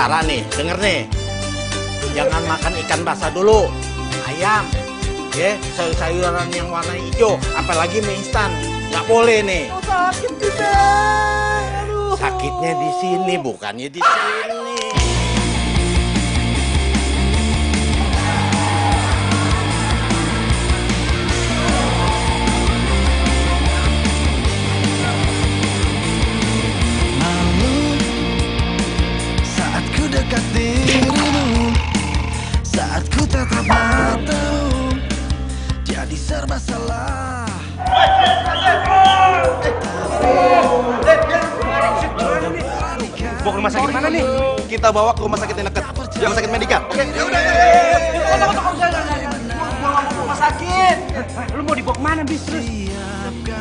Sementara nih, denger nih. Jangan makan ikan basah dulu. Ayam. Ya, sayur-sayuran yang warna hijau. Apalagi mie instan. Nggak boleh nih. Oh, sakit juga. Aduh. Sakitnya di sini, bukannya di sini. Dekat dirimu saat ku tatap matamu jadi serba salah. Bawa ke rumah sakit mana nih? Kita bawa ke rumah sakit yang dekat. Rumah sakit Medika. Oke, ya udah. Gua nggak mau ke rumah sakit. Lu mau dibawa kemana bis terus?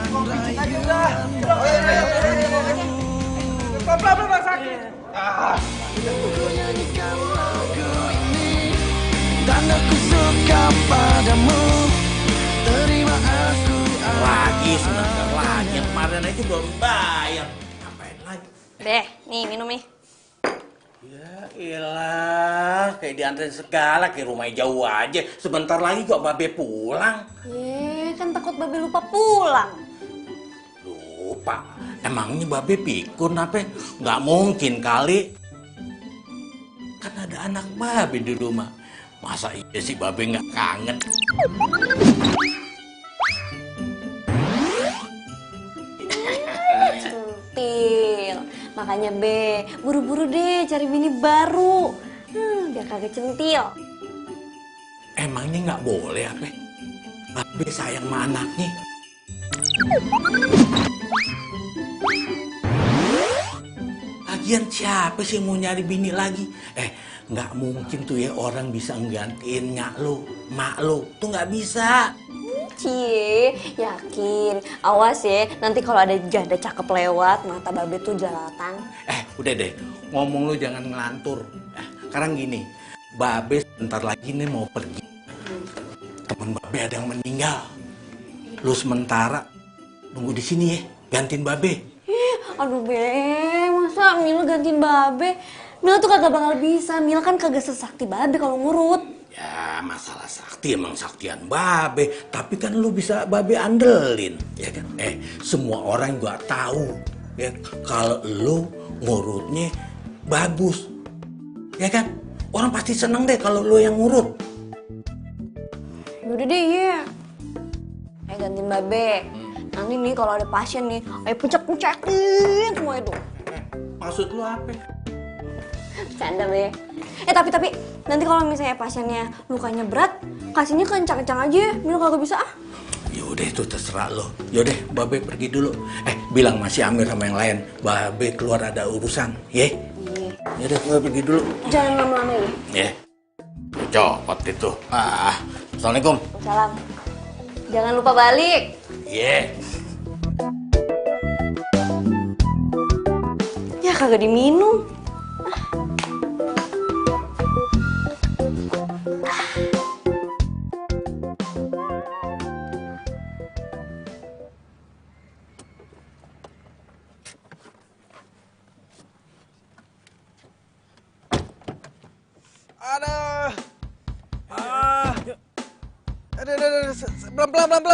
Mau pijit aja udah. Pelan-pelan sakit. Ku nyanyikan lagu ini dan aku suka padamu. Terima aku Lagi sebentar lagi. Yang kemarin aja belum bayar. Ngapain lagi? Deh, nih minum nih. Ya ilah, kayak diantarin segala, kayak rumahnya jauh aja. Sebentar lagi kok Babe pulang. Kan takut Babe lupa pulang. Lupa? Emangnya Babe pikun apa? Nggak mungkin kali. Kan ada anak Babe di rumah. Masa iya sih Babe nggak kangen? Centil. Makanya Be, buru-buru deh cari bini baru. Biar kagak centil. Emangnya nggak boleh apa? Babe sayang sama anaknya. Lagian siapa sih mau nyari bini lagi? Nggak mungkin tuh ya orang bisa nggantiin nyak lo, mak lo. Tuh nggak bisa. Cie, yakin. Awas ya, nanti kalau ada janda cakep lewat, mata Babe tuh jelalatan. Udah deh, ngomong lu jangan ngelantur. Sekarang gini, Babe sebentar lagi nih mau pergi. Temen Babe ada yang meninggal. Lu sementara nunggu di sini ya, gantiin Babe. Aduh Be, masa Mila gantiin Babe? Mila tuh kagak bakal bisa, Mila kan kagak sesakti Babe kalau ngurut. Ya masalah sakti emang saktian Babe, tapi kan lu bisa Babe andelin, ya kan? Semua orang juga tahu ya kalau lu ngurutnya bagus, ya kan? Orang pasti seneng deh kalau lu yang ngurut. Udah deh, iya. Gantiin Babe. Nanti nih kalau ada pasien nih, ayo pencet-pencetin semua itu. Maksud lu apa? Bercanda Be. Tapi nanti kalau misalnya pasiennya lukanya berat, kasihnya kencang-kencang aja. Mila kagak bisa ah. Yaudah itu terserah lo. Yaudah Babe pergi dulu. Bilang masih Amir sama yang lain. Babe keluar ada urusan, ye? Iya. Yaudah Babe pergi dulu. Jangan lama-lama ya. Ye. Copot itu. Assalamualaikum. Salam. Jangan lupa balik. Ye. Ya kagak diminum.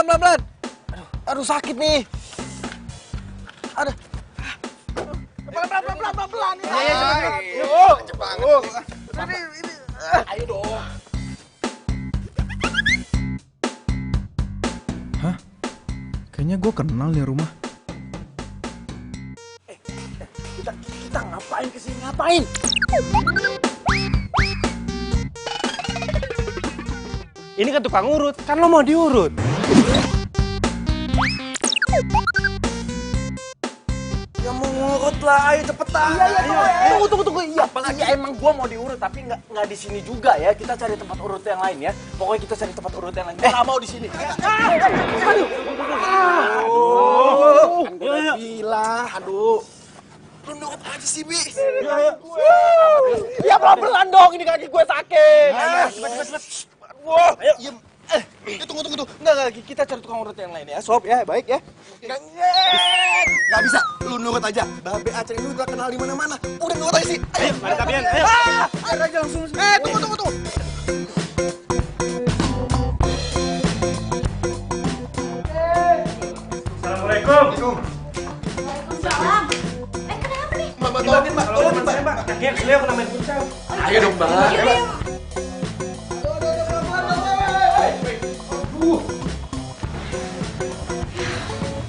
Pelan. Aduh sakit nih. Pelan. Iya, cepet banget. Ini. Ayo dong. Hah? Kayaknya gue kenal nih rumah. Kita ngapain kesini? Ngapain? Ini kan tukang urut, kan lo mau diurut. Ya mau ngurut lah, ayo cepetan. Iya. Tunggu. Iya, apalagi emang gua mau diurut, tapi nggak di sini juga ya. Kita cari tempat urut yang lain ya. Pokoknya kita cari tempat urut yang lain. Gua nggak mau di sini. Aduh. Lu nurut aja sih, Bi. Ya pelan-pelan dong, ini kaki gue sakit. Wah, ayo. Tunggu. Enggak, kita cari tukang urut yang lain ya, Sob ya, baik ya. Nggak bisa, lu nurut aja. Babe Aceh ini udah kenal di mana-mana. Udah nurut aja sih. Ayo, Ada kalian, ayo. biar aja langsung. Tunggu. Assalamualaikum. Waalaikumsalam. Kenapa nih? Mbak, tolongin, Mbak. Tolongin, Mbak. Mbak. Kakinya beliau kena main futsal. Ayo dong, Mbak.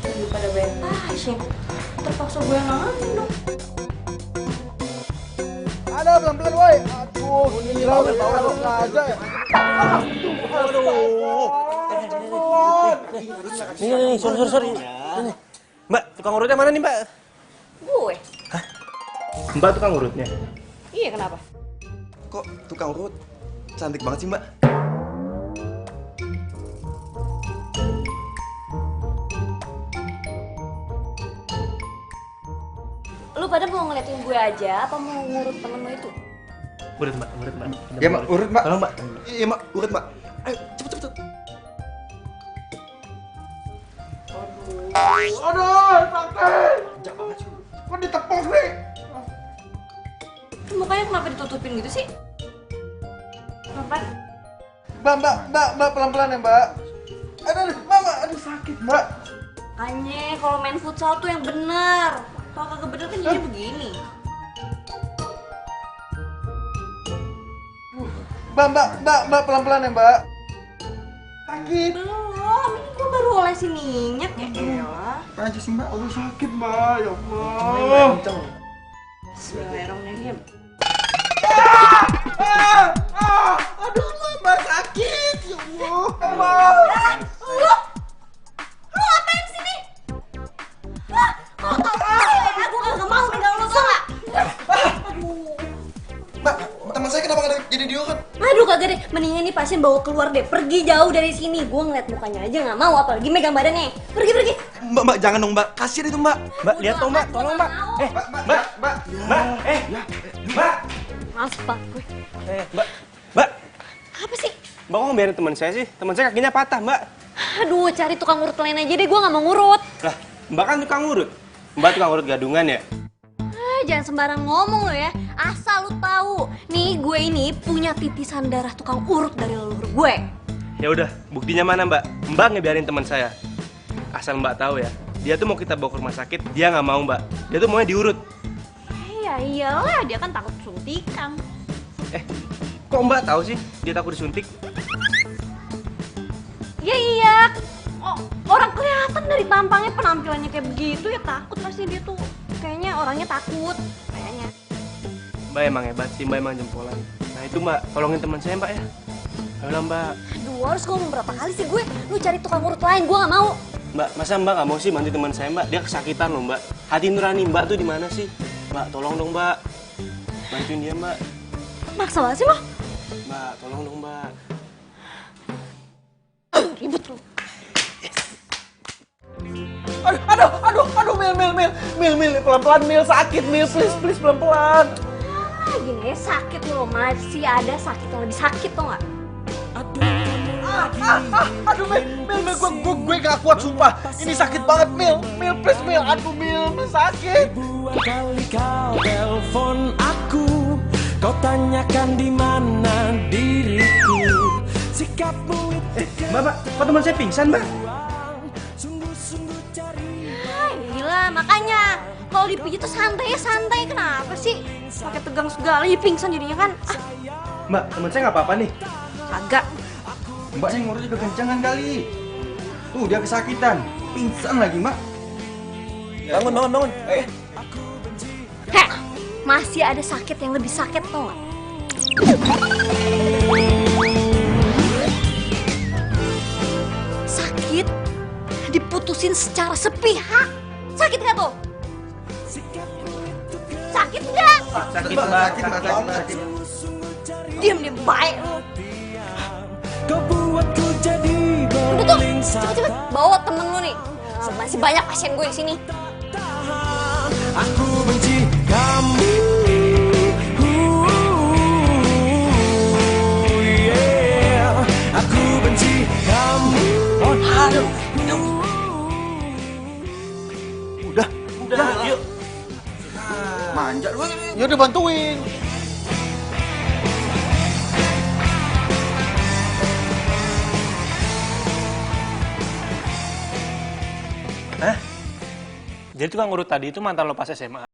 Daripada bayar pasien, terpaksa gue yang nanganin dong. Ada pelan-pelan, woi. Aduh, gila udah tahu nggak ada ya. Nih, sorry. Ini. Mbak, tukang urutnya mana nih, Mbak? Gue? Mbak tukang urutnya. Iya, kenapa? Kok tukang urut cantik banget sih, Mbak? Lu pada mau ngeliatin gue aja, apa mau ngurut temen lu itu? Urut, Mbak. Ya, Mbak, urut, Mbak. Tolong, Mbak. Iya, Mbak, urut, Mbak. Ayo, cepet. Aduh, sakit. Kok ditepok nih? Mukanya kenapa ditutupin gitu sih? Kenapa? Mbak, pelan-pelan ya, Mbak. Aduh, sakit, Mbak. Makanya kalau main futsal tuh yang bener. Kalau kagak bener kan jadi begini. Mbak, pelan-pelan ya, Mbak. Sakit. Belum, ini gue baru olesin minyak ya elah. Aja sih, Mbak. Aduh, sakit, Mbak. Ya Allah. Bismillahirrahmanirrahim. Aduh, Mbak, sakit. Ya Allah. Lu ngapain sini? Aku kagak mau pegang lu, tau gak? Mbak, teman saya kenapa nggak jadi diurut? Aduh kagak deh, mendingan nih pasien bawa keluar deh. Pergi jauh dari sini. Gue ngeliat mukanya aja gak mau, apalagi megang badannya. Pergi. Mbak, jangan dong, Mbak. Kasihan itu, Mbak. Mbak, lihat dong, Mbak. Tolong, Mbak. Mbak. Mbak. Maaf pak gue. Mbak. Apa sih? Mbak kok ngebiarin teman saya sih? Teman saya kakinya patah, Mbak. Aduh, cari tukang urut lain aja deh. Gue gak mau ngurut. Lah, Mbak kan tukang urut. Mbak tukang urut gadungan ya? Jangan sembarang ngomong lo ya. Asal lu tahu, nih gue ini punya titisan darah tukang urut dari leluhur gue. Ya udah, buktinya mana, Mbak? Mbak ngebiarin teman saya. Asal Mbak tahu ya, dia tuh mau kita bawa ke rumah sakit, dia nggak mau, Mbak. Dia tuh maunya diurut. Ya iyalah, dia kan takut suntikan. Kok Mbak tahu sih dia takut disuntik? Ya iya. Oh, orang kelihatan dari tampangnya, penampilannya kayak begitu ya takut pasti dia tuh. Kayaknya orangnya takut, kayaknya. Mbak emang hebat sih, Mbak emang jempolan. Nah itu Mbak, tolongin teman saya, Mbak ya. Ayolah, Mbak. Aduh, harus ngomong berapa kali sih gue? Lu cari tukang urut lain, gue gak mau. Mbak, masa Mbak nggak mau sih bantu teman saya, Mbak? Dia kesakitan loh, Mbak. Hati nurani Mbak tuh di mana sih? Mbak, tolong dong, Mbak. Bantuin dia, Mbak. Maksa banget sih lo. Mbak, tolong dong, Mbak. Ribet lu. Aduh, Mil, pelan-pelan, Mil, sakit, Mil, please, pelan-pelan. Gini ya, sakit lo. Masih ada sakit yang lebih sakit tau gak? Aduh, Mil, gue gak kuat, sumpah. Ini sakit banget, Mil, please, Mil. Aduh, Mil, sakit. Ribuan kali kau telepon aku, kau tanyakan di mana diriku. Sikapmu itu Mbak, kok teman saya pingsan, Mbak? sungguh-sungguh cari. Gila, makanya kalau dipijit tuh santai. Kenapa sih? Pakai tegang segala, ya pingsan jadinya kan. Mbak, teman saya nggak apa-apa nih. Kagak. Mbak yang ngurut juga kencangan kali. Tuh, dia kesakitan. Pingsan lagi, Mbak. Bangun. Heh, masih ada sakit yang lebih sakit tau gak? Sakit diputusin secara sepihak. Sakit gak tuh? Sakit gak? Sakit, Mbak, Mbak. sakit. Diam baik lu. Kau buatku jadi Udah tuh, berling cepet bawa temen lu nih. Masih banyak pasien gue di sini. Aku benci kamu. Yeah. Aku benci Udah, yuk. Manja lu. Ya udah bantuin. Jadi tukang urut tadi itu mantan lo pas SMA?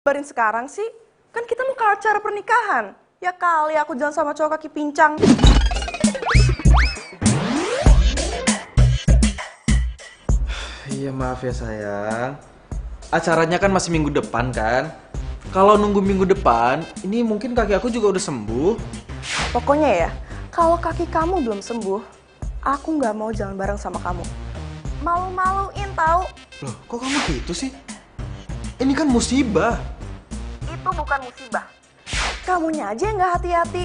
Barin sekarang sih, kan kita mau ke acara pernikahan. Ya kali aku jalan sama cowok kaki pincang. Iya maaf ya sayang. Acaranya kan masih minggu depan kan? Kalau nunggu minggu depan, ini mungkin kaki aku juga udah sembuh. Pokoknya ya, kalau kaki kamu belum sembuh, aku nggak mau jalan bareng sama kamu. Malu-maluin tahu? Loh, kok kamu gitu sih? Ini kan musibah. Itu bukan musibah. Kamunya aja yang nggak hati-hati.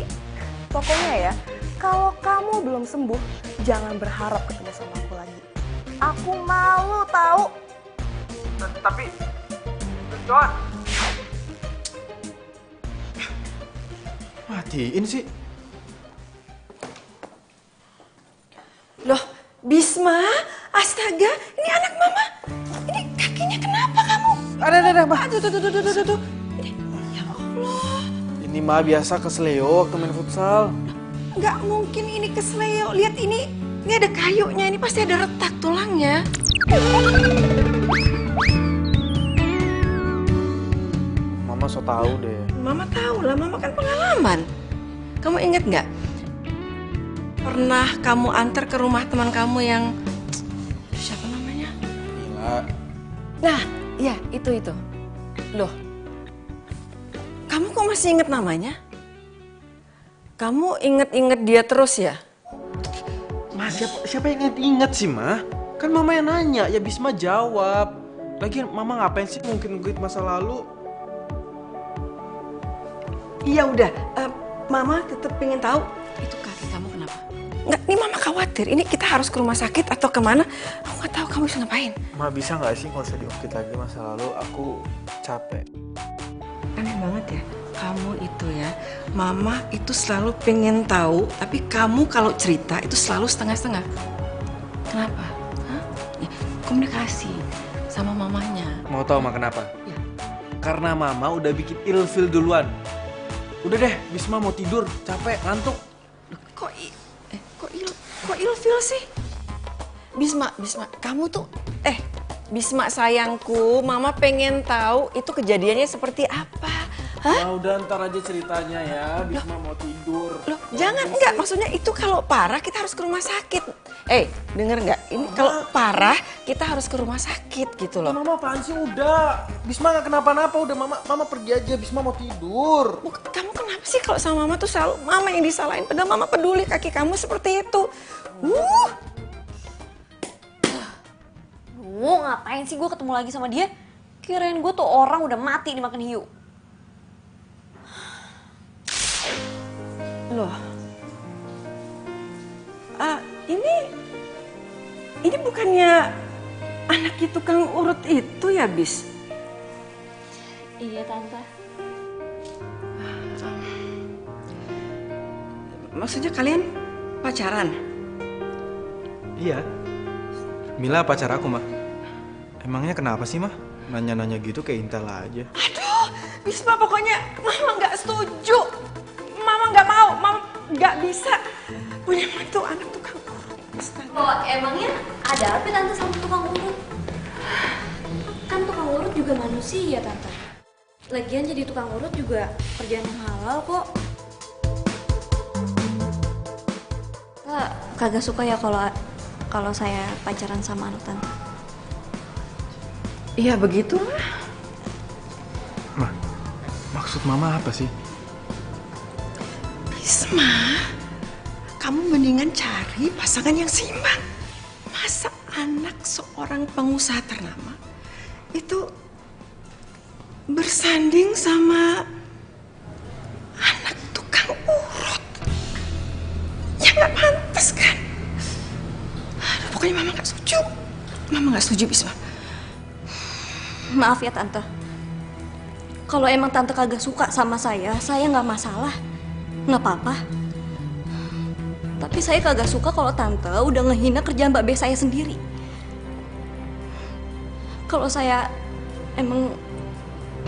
Pokoknya ya, kalau kamu belum sembuh, jangan berharap ketemu sama aku lagi. Aku malu tahu. Tapi, Joan. Matiin sih. Loh, Bisma, astaga, ini anak mama. Ini kakinya kenapa kamu? Ada, Ma. Aduh. Ya Allah. Ini mah biasa kesleo waktu main futsal. Nggak mungkin ini kesleo. Lihat ini ada kayunya. Ini pasti ada retak tulangnya. Mama so tahu deh. Mama tahu lah, Mama kan pengalaman. Kamu inget nggak? Pernah kamu antar ke rumah teman kamu yang siapa namanya? Gila. Nah, iya itu. Loh, kamu kok masih inget namanya? Kamu inget-inget dia terus ya? Ma, siapa yang inget sih, Ma? Kan Mama yang nanya, ya Bisma jawab. Lagian Mama ngapain sih mungkin masa lalu? Iya udah, Mama tetap pengen tahu itu kaki kamu kenapa? Nggak, ini Mama khawatir. Ini kita harus ke rumah sakit atau kemana? Aku nggak tahu kamu bisa ngapain. Ma, bisa nggak sih nggak usah diungkit lagi masa lalu? Aku capek. Aneh banget ya, kamu itu ya, Mama itu selalu pengen tahu, tapi kamu kalau cerita itu selalu setengah-setengah. Kenapa? Hah? Ya, komunikasi sama mamanya. Mau tahu Ma kenapa? Ya. Karena Mama udah bikin ilfil duluan. Udah deh, Bisma mau tidur, capek, ngantuk. Kok ilfil sih? Bisma, kamu tuh, Bisma sayangku, Mama pengen tahu itu kejadiannya seperti apa. Hah? Nah, udah ntar aja ceritanya ya, Bisma mau tidur. Loh, jangan, enggak. Maksudnya itu kalau parah kita harus ke rumah sakit. Denger nggak? Ini kalau parah kita harus ke rumah sakit gitu loh. Mama apaan sih? Udah, Bisma nggak kenapa-napa. Udah Mama pergi aja, Bisma mau tidur. Kamu kenapa sih kalau sama Mama tuh selalu Mama yang disalahin? Padahal Mama peduli kaki kamu seperti itu. Ngapain sih gue ketemu lagi sama dia? Kirain gue tuh orang udah mati dimakan hiu. Loh, ini bukannya anaknya tukang urut itu ya, Bis? Iya, Tante. Maksudnya kalian pacaran? Iya. Mila pacar aku, mah. Emangnya kenapa sih, mah? Nanya-nanya gitu kayak intel aja. Aduh, Bisma pokoknya Mama nggak setuju. Mama nggak mau, Mama nggak bisa punya mantu anak tukang urut. Oh, emangnya ada apa Tante sama tukang urut? Kan tukang urut juga manusia, Tante. Lagian jadi tukang urut juga kerjaan yang halal kok. Kagak suka ya kalau saya pacaran sama anak Tante. Iya begitulah. Mah, maksud Mama apa sih? Bisma, kamu mendingan cari pasangan yang seimbang. Masa anak seorang pengusaha ternama itu bersanding sama anak tukang urut? Ya nggak pantas kan? Aduh, pokoknya Mama nggak setuju. Mama nggak setuju, Bisma. Maaf ya Tante. Kalau emang Tante kagak suka sama saya nggak masalah. Nggak apa-apa. Tapi saya kagak suka kalau Tante udah ngehina kerjaan Mbak Be saya sendiri. Kalau saya emang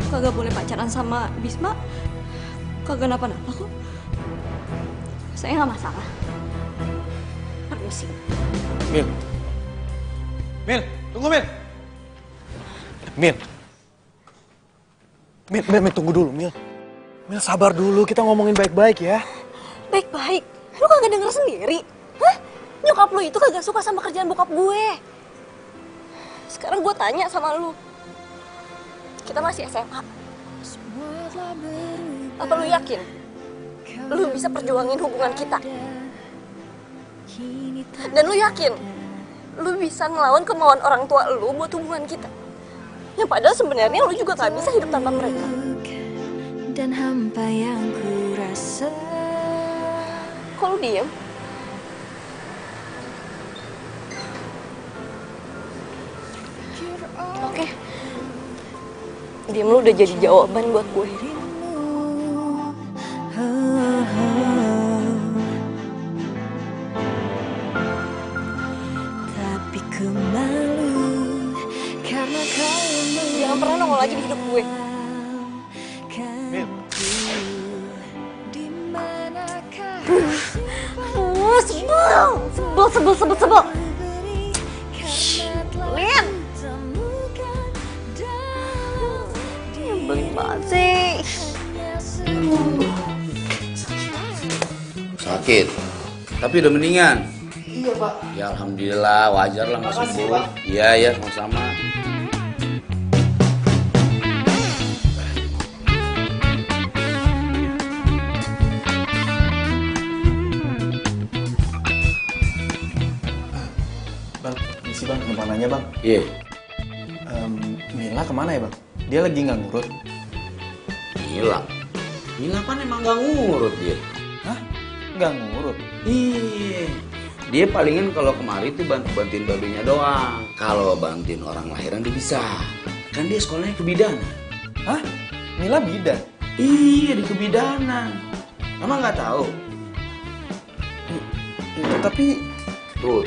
kagak boleh pacaran sama Bisma, kagak napa-napa kok. Saya nggak masalah. Permisi. Mil. Mil, tunggu Mil. Mil. Mil, tunggu dulu Mil. Mil sabar dulu, kita ngomongin baik-baik ya. Baik-baik. Lu kagak denger sendiri? Hah? Nyokap lu itu kagak suka sama kerjaan bokap gue. Sekarang gue tanya sama lu. Kita masih SMA. Apa lu yakin? Lu bisa perjuangin hubungan kita? Dan lu yakin? Lu bisa ngelawan kemauan orang tua lu buat hubungan kita? Yang padahal sebenarnya lu juga gak bisa hidup tanpa mereka. Dan hampa yang ku rasa. Kok lu diem? Oke. Diem lu udah jadi jawaban buat gue. Tapi ku malu karena kau jangan pernah nongol lagi di hidup gue. Mil. Sebel. Lian. Nyebelin banget sih. Sakit, tapi udah mendingan. Iya Pak. Ya alhamdulillah, wajar lah nggak Makasih, sembuh. Pak. Iya ya, sama-sama. Bang, isi bang, numpang nanya bang. Iya. Mila kemana ya bang? Dia lagi nggak ngurut? Mila kan emang nggak ngurut dia. Hah? Nggak ngurut? Iya. Dia palingan kalau kemari tuh bantuin babinya doang. Kalau bantuin orang lahiran dia bisa. Kan dia sekolahnya kebidanan. Hah? Mila bidan? Iya, di kebidanan. Emang nggak tahu? Tapi Tuh,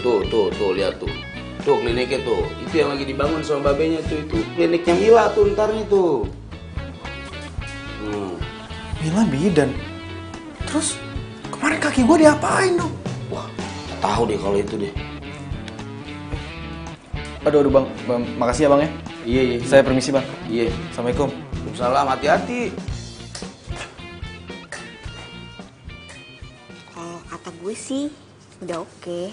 lihat tuh. Tuh kliniknya tuh. Itu yang lagi dibangun sama babenya tuh itu. Kliniknya Mila tuh ntar nih tuh. Mila bidan? Terus kemarin kaki gue diapain dong? Wah, nggak tahu deh kalau itu deh. Aduh bang, makasih ya bang ya. Iya. Saya permisi bang. Iya. Assalamualaikum. Waalaikumsalam, hati-hati. Kalau kata gue sih udah oke.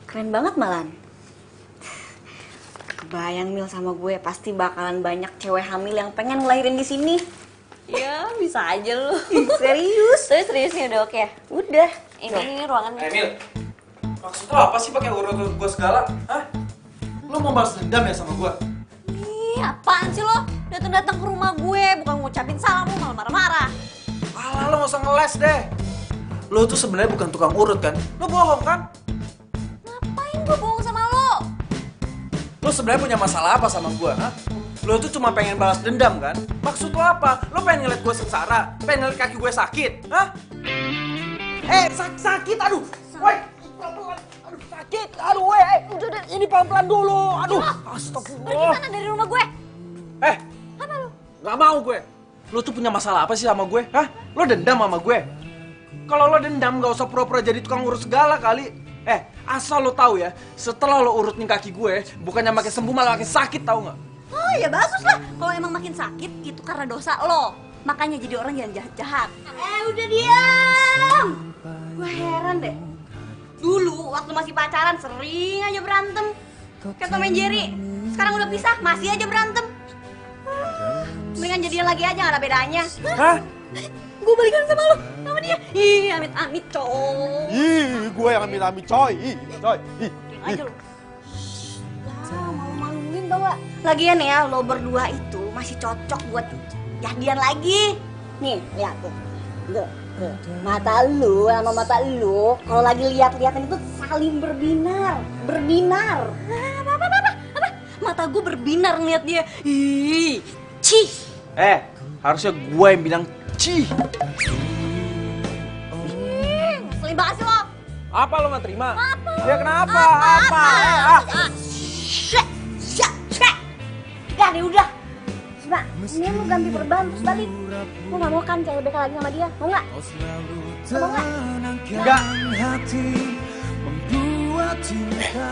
Keren banget malan. Kebayang Mil sama gue pasti bakalan banyak cewek hamil yang pengen ngelahirin di sini. Ya bisa aja lu. Serius? Seriusnya udah oke ya? Udah. Ini ruangannya. Mil, maksud lo apa sih pakai urut gue segala? Hah? Lo mau balas dendam ya sama gue? Ih, apaan sih lo? Datang-datang ke rumah gue bukan ngucapin salam, lo malah marah-marah. Alah, lo gak usah ngeles deh. Lo tuh sebenarnya bukan tukang urut kan? Lo bohong kan? Ngapain gue bohong sama lo? Lo sebenarnya punya masalah apa sama gue, ha? Lo tuh cuma pengen balas dendam kan? Maksud lo apa? Lo pengen ngeliat gue sengsara? Pengen ngeliat kaki gue sakit? Hah? Sakit, aduh! Woi, pelan-pelan, aduh. sakit. Aduh, udah ini pelan-pelan dulu. Aduh, astagfirullah. Pergi mana dari rumah gue? Apa lu? Gak mau gue. Lu tuh punya masalah apa sih sama gue? Hah? Lo dendam sama gue? Kalau lo dendam gak usah pura-pura jadi tukang urus segala kali. Asal lo tahu ya, setelah lo urutin kaki gue, bukannya makin sembuh malah makin sakit, tahu nggak? Oh ya bagus lah. Kalau emang makin sakit itu karena dosa lo. Makanya jadi orang yang jahat-jahat. Udah diam. Gue heran deh. Dulu waktu masih pacaran sering aja berantem. Kayak Tom and Jerry. Sekarang udah pisah masih aja berantem. Mendingan jadian lagi aja, gak ada bedanya. Hah? Gue balikan sama lo, sama dia. Ih, amit-amit, coy. Ih, gue yang amit-amit coy. Coy. Diam aja lo. Ya, malu-maluin tau gak? Lagian ya, lo berdua itu masih cocok buat jadian lagi. Nih, lihat tuh. Tuh. Mata lu sama mata lu kalau lagi lihat-lihatan itu saling berbinar. Apa? Mata gue berbinar ngeliat dia. Ih, cih. Harusnya gue yang bilang cih. Ngeselin banget sih lo. Apa lo gak terima? Apa? Ya kenapa? Apa? Udah deh, udah. Coba, ini lu ganti perban terus balik. Lu gak mau kan cewek BK lagi sama dia? Mau gak? Mau gak? Enggak.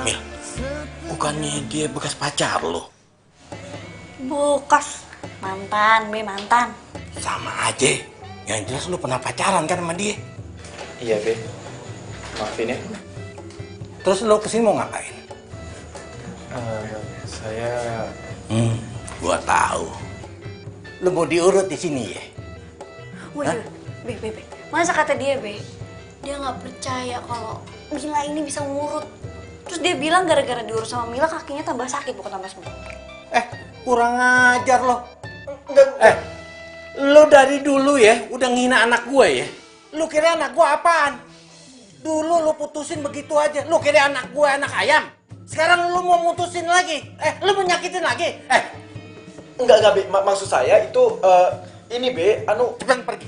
Mil, bukannya dia bekas pacar lo? Bukas. Mantan. Sama aja. Yang jelas lu pernah pacaran kan sama dia. Iya, Be. Maafin ya. Terus lu kesini mau ngapain? Saya... Gua tahu. Lu mau diurut di sini ya? Wih, Be. Masa kata dia, Be? Dia gak percaya kalau Mila ini bisa ngurut. Terus dia bilang gara-gara diurut sama Mila kakinya tambah sakit bukan tambah sembuh. Kurang ajar lo. Lu dari dulu ya udah ngina anak gue ya. Lu kira anak gue apaan? Dulu lu putusin begitu aja. Lu kira anak gue anak ayam. Sekarang lu mau mutusin lagi. Lu mau nyakitin lagi. Enggak, Be. Maksud saya itu, ini, Be, Cepetan pergi.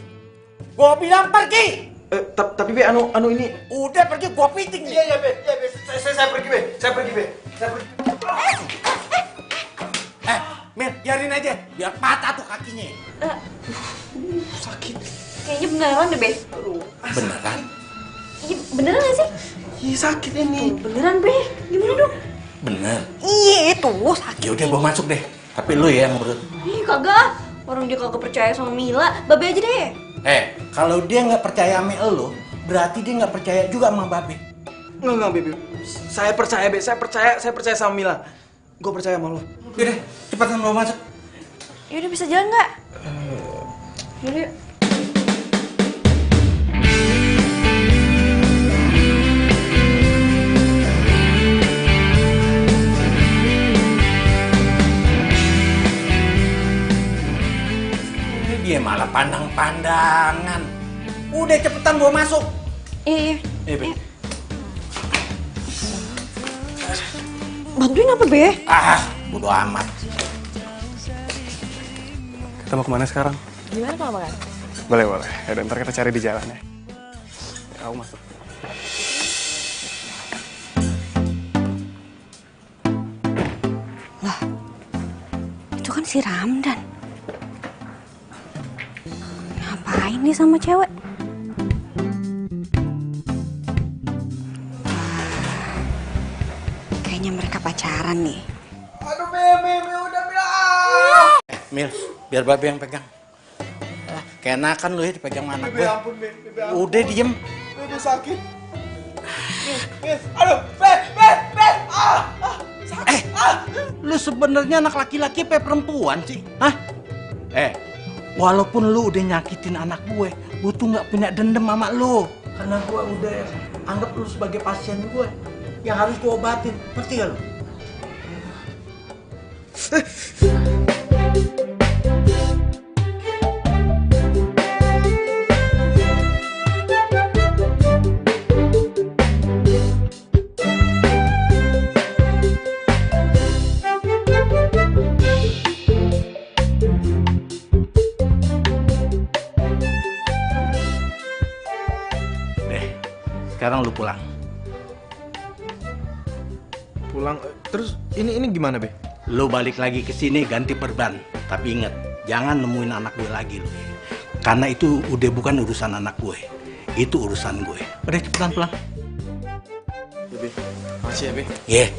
Gua bilang pergi. Tapi, Be, ini... Udah pergi, gua piting nih. Iya, Be. Saya pergi, Be. Saya pergi. Mil, biarin aja. Biar patah tuh kakinya. Sakit. Kayaknya beneran deh, Be. Beneran? Iya, beneran gak sih? Iya, sakit ini. Beneran, Be. Gimana dong? Bener. Iya, itu sakit. Ya udah gua masuk deh. Tapi lu ya yang ngurut. Ih, kagak. Orang dia kagak percaya sama Mila. Babe aja deh. Kalau dia nggak percaya sama lu, berarti dia nggak percaya juga sama Babe. Enggak, Be. Saya percaya, Be. Saya percaya sama Mila. Gue percaya sama lo. Yaudah, cepetan lo masuk. Yaudah, bisa jalan nggak? Yaudah. Dia malah pandang-pandangan. Udah cepetan bawa masuk. Iya. Be. Bantuin apa, Be? Bodo amat. Kita mau kemana sekarang? Gimana kalau makan? Boleh. Yaudah, ntar kita cari di jalan ya. Aku masuk. Lah, itu kan si Ramdan. Ngapain nih sama cewek? Kayaknya mereka pacaran nih. Aduh, Be, udah bilang. Mil, biar Babe yang pegang. Keenakan lu ya dipegang sama anak gue. Ampun, Be. Udah diem. Be, sakit. Aduh, Be. Sakit. Lu sebenarnya anak laki-laki apa perempuan sih? Hah? Walaupun lu udah nyakitin anak gue tuh nggak punya dendam sama lu. Karena gue udah anggap lu sebagai pasien gue yang harus gue obatin. Ngerti gak lu? Sekarang lu pulang. Pulang, terus ini gimana, Be? Lo balik lagi ke sini ganti perban. Tapi inget, jangan nemuin anak gue lagi lo. Karena itu udah bukan urusan anak gue. Itu urusan gue. Udah cepetan pulang. Ya, Be. Makasih ya, Be. Iya.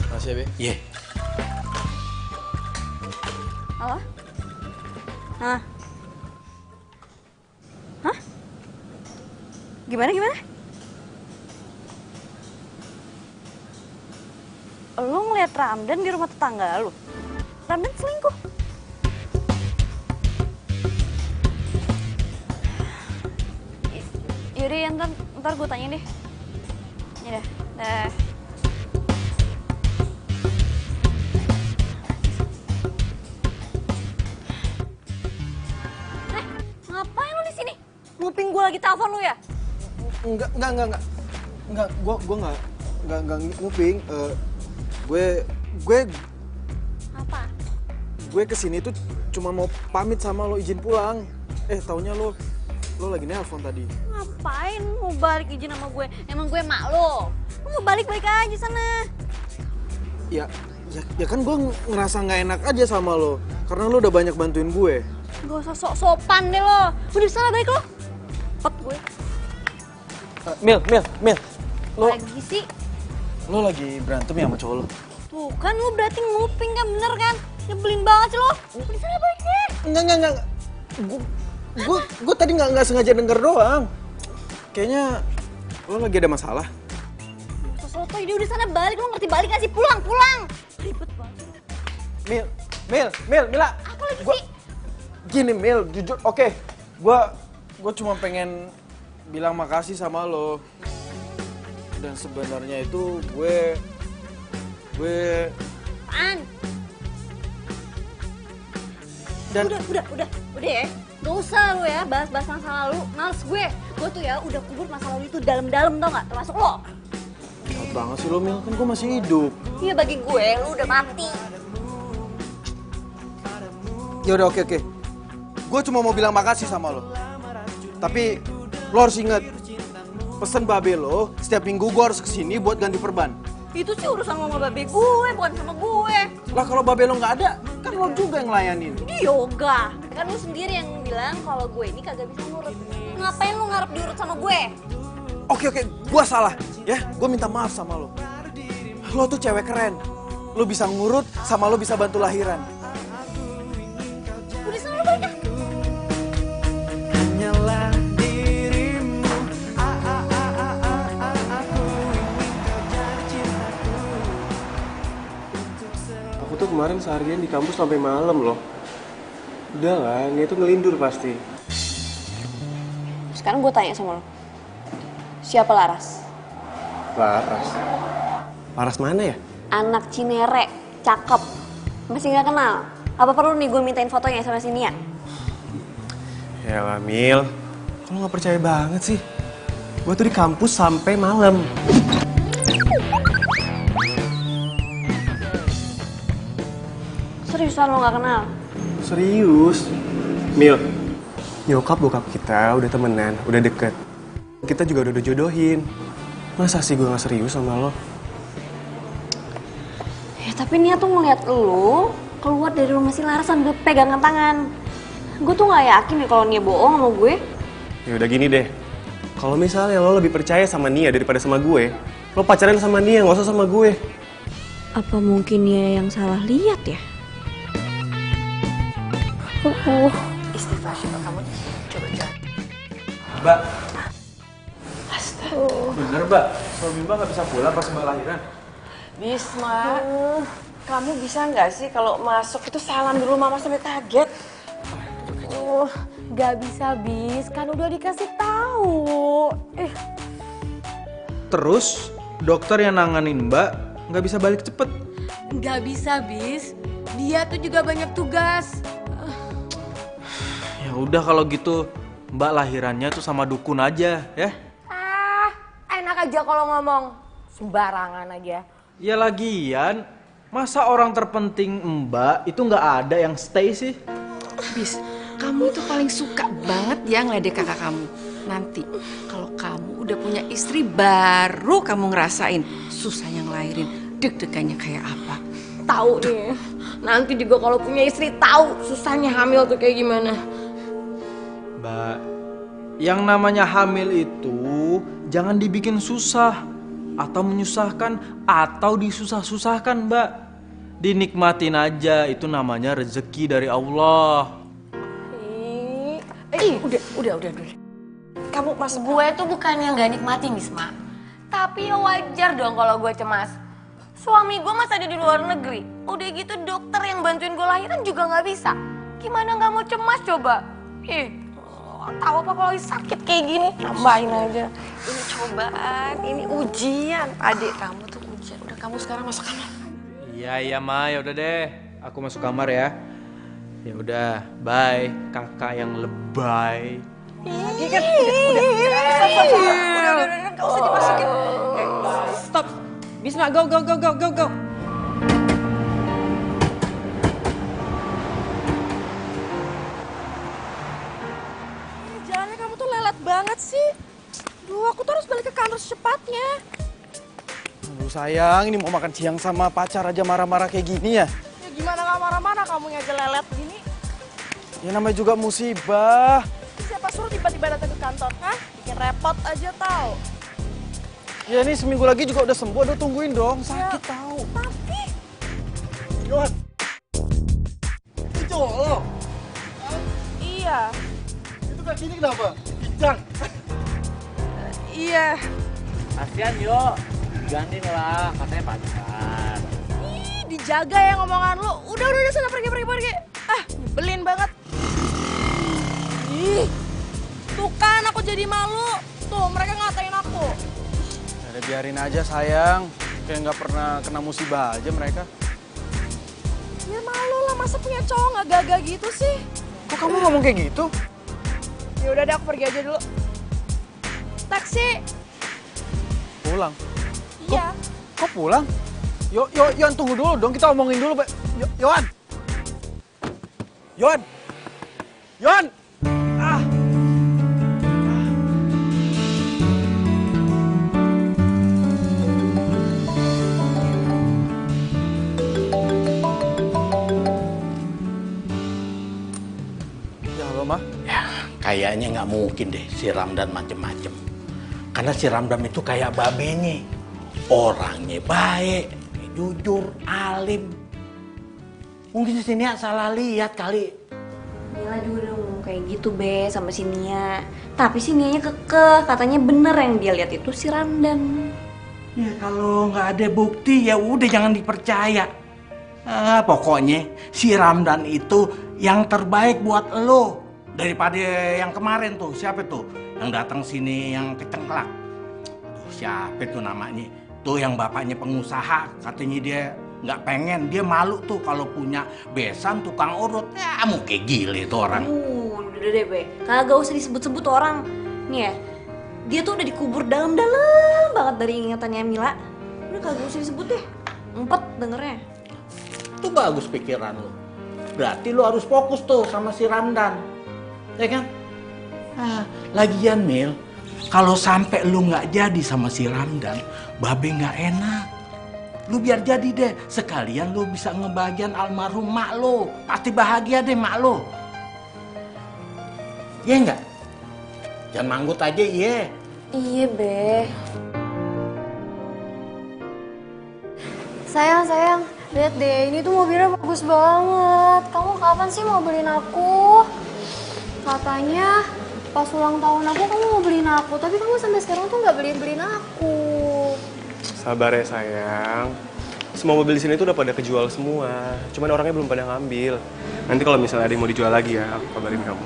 Makasih ya, Be. Iya. Halo? Hah? Hah? Gimana? Lu ngeliat Ramdan di rumah tetangga lu? Ramdan selingkuh? Yaudah ya, ntar gue tanya deh. Ya dah. Ngapain lu di sini? Nguping gue lagi telepon lu ya? Enggak. Gue enggak nguping. Gue Apa? gue kesini tuh cuma mau pamit sama lo, izin pulang. Taunya lo lagi nelpon tadi. Ngapain mau balik izin sama gue? Emang gue emak lo? Lu mau balik-balik aja sana. Ya kan gue ngerasa nggak enak aja sama lo, karena lo udah banyak bantuin gue. Gak usah sok-sopan deh lo. Udah sana balik lo. Cepet gue. Mil. Lo Lagi sih. lo lagi berantem ya sama cowok lo? Tuh kan lu berarti nguping kan, bener kan? Nyebelin banget sih lo. Udah sana balik deh. Enggak. Gue tadi nggak sengaja denger doang. Kayaknya lo lagi ada masalah. Soto, udah sana balik. Lo ngerti balik gak sih? Pulang. Ribet banget. Mila. Apa lagi sih? Gini Mil, jujur, oke. Gue cuma pengen bilang makasih sama lo. Dan sebenarnya itu gue Apaan? dan Udah ya. Gak usah lo ya bahas-bahas masa lalu. Males gue. Gue tuh ya udah kubur masa lalu itu dalam-dalam, tau gak? Termasuk lo. jahat banget sih lo Mil, kan gue masih hidup. Iya, bagi gue lo udah mati. Ya udah oke. Gue cuma mau bilang makasih sama lo. Tapi lo harus ingat, pesen babe lo setiap minggu gue harus kesini buat ganti perban. Itu sih urusan lo sama babe gue, bukan sama gue. Lah kalau babe lo nggak ada, kan lo juga yang ngelayanin. Di yoga. Kan lo sendiri yang bilang kalau gue ini kagak bisa nurut. Ngapain lo ngarep diurut sama gue? Oke, gue salah. Ya, gue minta maaf sama lo. Lo tuh cewek keren. Lo bisa ngurut, sama lo bisa bantu lahiran. Udah sana lo balik ah. Hanyalah dirimu. Aku ingin kau jadi cintaku. Aku tuh kemarin seharian di kampus sampai malam loh. Udah lah, ini tuh ngelindur pasti. Sekarang gue tanya sama lo. Siapa Laras? Laras mana ya? Anak Cinere, cakep. Masih gak kenal? Apa perlu nih gue mintain fotonya sama si Nia? Ya lah Mil, kok lo gak percaya banget sih? Gue tuh di kampus sampai malam. Seriusan lo gak kenal? Serius? Mil, nyokap bokap kita udah temenan, udah deket. Kita juga udah jodohin. Masa sih gue gak serius sama lo? Ya tapi Nia tuh ngeliat lo keluar dari rumah si Laras sambil pegangan tangan. Gue tuh gak yakin deh kalau Nia bohong sama gue. Ya udah gini deh. Kalau misalnya lo lebih percaya sama Nia daripada sama gue, lo pacaran sama Nia, gak usah sama gue. Apa mungkin Nia yang salah lihat ya? Istighfar kamu coba jangan. Mbak, Astaga. bener Mbak, suami Mbak gak bisa pulang pas Mbak lahiran. Bisma, kamu bisa nggak sih kalau masuk itu salam dulu, mama sampai kaget. Gak bisa bis, kan udah dikasih tahu. Terus dokter yang nanganin Mbak nggak bisa balik cepet. Gak bisa bis, dia tuh juga banyak tugas. Ya udah kalau gitu Mbak lahirannya tuh sama dukun aja ya. Enak aja kalau ngomong, sembarangan aja. Ya lagian, masa orang terpenting Mbak itu nggak ada yang stay sih? Bis, kamu itu paling suka banget ya ngeledek kakak kamu. Nanti kalau kamu udah punya istri baru kamu ngerasain susahnya ngelahirin, deg-degannya kayak apa. Tahu nih. Nanti juga kalau punya istri tahu susahnya hamil tuh kayak gimana. Mbak, yang namanya hamil itu jangan dibikin susah atau menyusahkan atau disusah-susahkan, Mbak. Dinikmatin aja, itu namanya rezeki dari Allah. Udah. Kamu mas gue tuh bukannya nggak nikmatin Bisma, tapi ya wajar dong kalau gue cemas. Suami gue masih ada di luar negeri, udah gitu dokter yang bantuin gue lahiran juga nggak bisa. Gimana nggak mau cemas coba? Tahu apa kalau sakit kayak gini? Tambahin aja. Ini cobaan, ini ujian. Adik kamu tuh ujian. Udah kamu sekarang masuk kamar. Iya Ma, ya udah deh. Aku masuk kamar ya. Ya udah, bye kakak yang lebay. Iya kan? Udah, nggak usah dimasukin. Stop. Bisma, go. Jalannya kamu tuh lelet banget sih. Duh, aku tuh harus balik ke kantor secepatnya. Aduh sayang, ini mau makan siang sama pacar aja marah-marah kayak gini ya? Ya gimana gak marah-marah kamu aja lelet gini? Ya namanya juga musibah. Siapa suruh tiba-tiba datang ke kantor? Hah? Bikin repot aja tau. Ya ini seminggu lagi juga udah sembuh, udah tungguin dong. Sakit tahu. Tapi... Yon, itu cowok lo. Iya. Itu kaki ini kenapa? Pincang. Iya. Kasian yo, gantiin lah, katanya pacar. Ih, dijaga ya ngomongan lu. Udah sana pergi. Ah, nyebelin banget. Ih, tuh kan aku jadi malu. Tuh, mereka ngatain aku. Udah biarin aja sayang. Kayak nggak pernah kena musibah aja mereka. Ya malu lah, masa punya cowok nggak gagah gitu sih? Kok kamu ngomong kayak gitu? Ya udah deh, aku pergi aja dulu. Taksi. Pulang? Iya. Kok pulang? Yon, tunggu dulu dong, kita omongin dulu. Yon! Ah! Ya halo, Ma. Ya, kayaknya nggak mungkin deh si Ramdan macem-macem. Karena si Ramdan itu kayak babenya. Orangnya baik, jujur, alim. Mungkin si Nia salah lihat kali. Mila juga udah ngomong kayak gitu be sama si Nia. Tapi si Nianya kekeh, katanya bener yang dia lihat itu si Ramdan. Ya kalau nggak ada bukti ya udah jangan dipercaya. Pokoknya si Ramdan itu yang terbaik buat lo daripada yang kemarin tuh. Siapa tuh yang datang sini yang kecengklak? Siapa tuh namanya? Tuh yang bapaknya pengusaha, katanya dia nggak pengen, dia malu tuh kalau punya besan tukang urut. Ya mau kayak gile tuh orang. Udah deh be, kagak usah disebut-sebut orang. Nih ya, dia tuh udah dikubur dalam-dalam banget dari ingatannya Mila. Udah kagak usah disebut deh, empet dengernya. Itu bagus pikiran lo. Berarti lo harus fokus tuh sama si Ramdan, ya kan? Lagian Mil, kalau sampai lo nggak jadi sama si Ramdan, Babe nggak enak. Lu biar jadi deh, sekalian lu bisa ngebahagian almarhum mak lu. Pasti bahagia deh mak lu. Iya enggak? Jangan manggut aja, iya. Iya be. Sayang, lihat deh, ini tuh mobilnya bagus banget. Kamu kapan sih mau beliin aku? Katanya pas ulang tahun aku kamu mau beliin aku, tapi kamu sampai sekarang tuh nggak beliin aku. Sabar ya sayang. Semua mobil di sini tuh udah pada kejual semua. Cuman orangnya belum pada ngambil. Nanti kalau misalnya ada yang mau dijual lagi ya, aku kabarin kamu.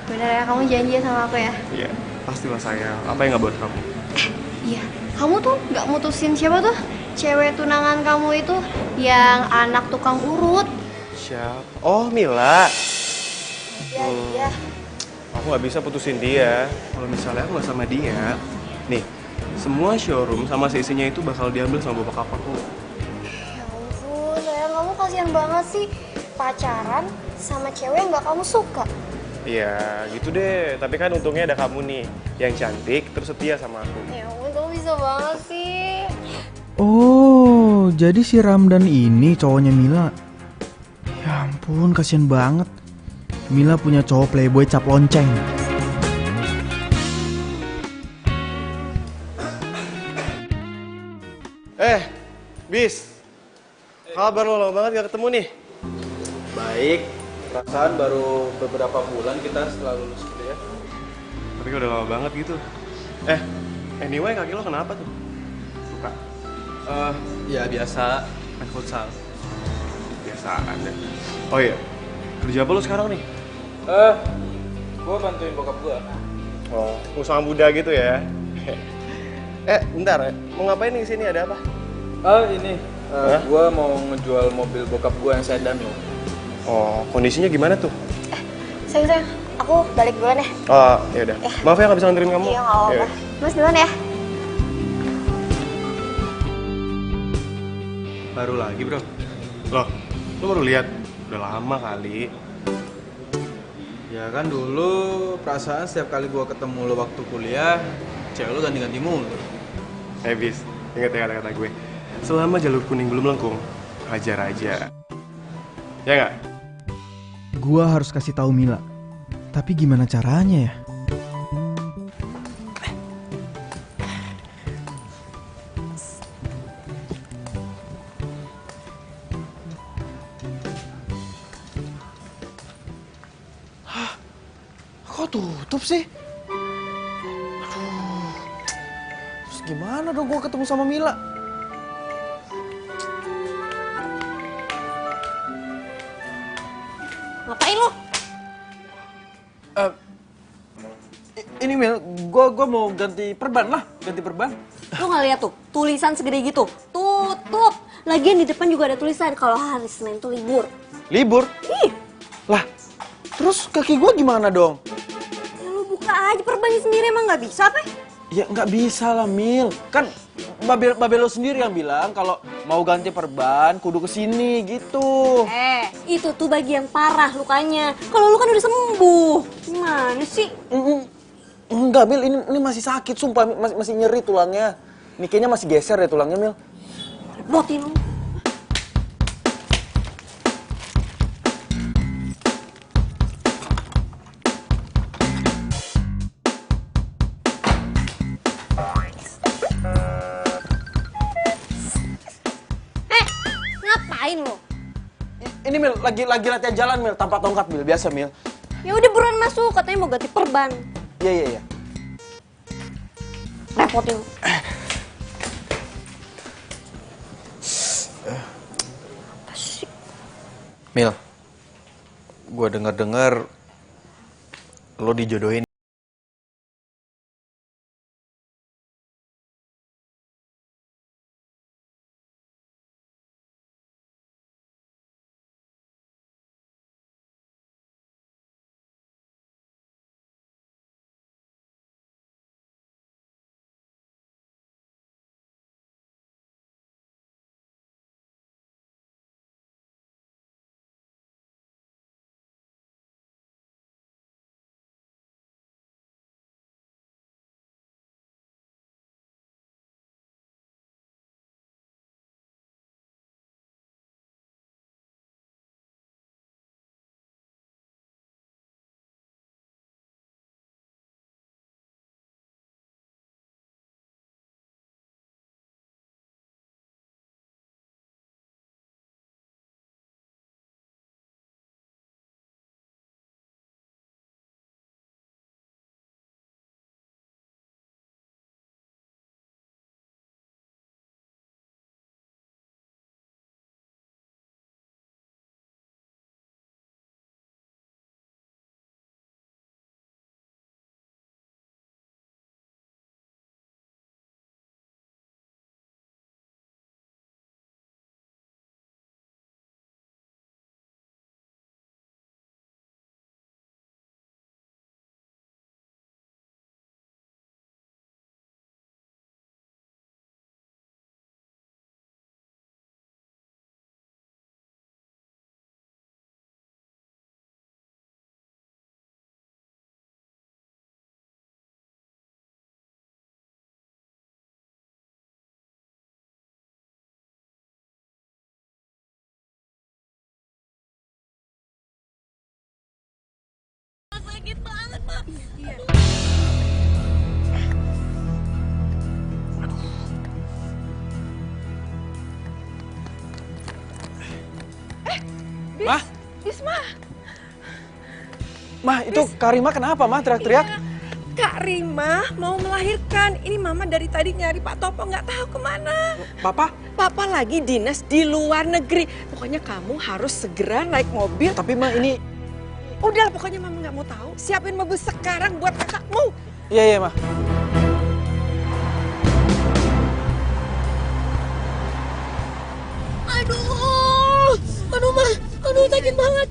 Bener ya, kamu janji sama aku ya? Iya, pastilah sayang. Apa yang nggak buat kamu? Iya, kamu tuh nggak mutusin siapa tuh? Cewek tunangan kamu itu yang anak tukang urut. Siapa? Oh, Mila. Iya. Aku nggak bisa putusin dia. Kalau misalnya aku nggak sama dia, nih, semua showroom sama seisinya itu bakal diambil sama bapak aku. kasihan banget sih pacaran sama cewek yang gak kamu suka. Iya, gitu deh. Tapi kan untungnya ada kamu nih, yang cantik terus setia sama aku. Ya ampun, kamu bisa banget sih. Oh, jadi si Ramdan ini cowoknya Mila. Ya ampun, kasihan banget. Mila punya cowok playboy cap lonceng. Bis. Kabar lo lama banget gak ketemu nih. Baik, perasaan baru beberapa bulan kita setelah lulus kuliah. Tapi udah lama banget gitu. Anyway, kaki lo kenapa tuh? Suka? Ya biasa, main futsal. Biasaan deh. Oh iya, kerja apa lo sekarang nih? Gue bantuin bokap gue. Oh, usaha muda gitu ya? Bentar ya, mau ngapain nih kesini, ada apa? Gue mau ngejual mobil bokap gue yang sedan loh. Oh, kondisinya gimana tuh? Sayang, aku balik duluan ya. Oh, yaudah. Maaf ya gak bisa nganterin kamu. Iya, gak apa-apa. Mas duluan ya. Baru lagi, bro. Loh, lo baru lihat? Udah lama kali. Ya kan dulu perasaan setiap kali gue ketemu lo waktu kuliah, cewek lo ganti-ganti mulu. Bis, ingat ya kata-kata gue. Selama jalur kuning belum lengkung, hajar aja. Ya nggak? Gua harus kasih tahu Mila. Tapi gimana caranya ya? Hah? Kok tutup sih? Aduh. Terus gimana dong gua ketemu sama Mila? Ngapain lo? Ini Mil, gua mau ganti perban lah, ganti perban. Lo gak lihat tuh, tulisan segede gitu. Tutup. Lagian di depan juga ada tulisan kalau hari Senin tuh libur. Libur? Ih, Lah, terus kaki gua gimana dong? ya lo buka aja perbannya sendiri, emang gak bisa apa? Ya nggak bisa lah Mil, kan Babel lo sendiri yang bilang kalau mau ganti perban kudu kesini gitu. Itu tuh bagian parah lukanya. Kalau lu kan udah sembuh. Gimana sih? Enggak Mil, ini masih sakit, sumpah masih nyeri tulangnya. Ini kayaknya masih geser ya tulangnya Mil. Botin lu. Ngapain lo? Ini Mil, lagi latihan jalan Mil, tanpa tongkat Mil, biasa Mil. Ya udah buruan masuk, katanya mau ganti perban. Iya. Repotin lu. Mil, gua dengar lo dijodohin. Mah? Bisma. Mah, itu Kak Rima kenapa, Mah, teriak-teriak? Kak Rima mau melahirkan. Ini Mama dari tadi nyari Pak Topo nggak tahu kemana. Papa? Papa lagi dinas di luar negeri. Pokoknya kamu harus segera naik mobil. Tapi Mah ini... Udah, pokoknya Mama nggak mau tahu. Siapin mobil sekarang buat kakakmu. Iya, iya, Mah. Aduh, aduh mah, aduh sakit banget.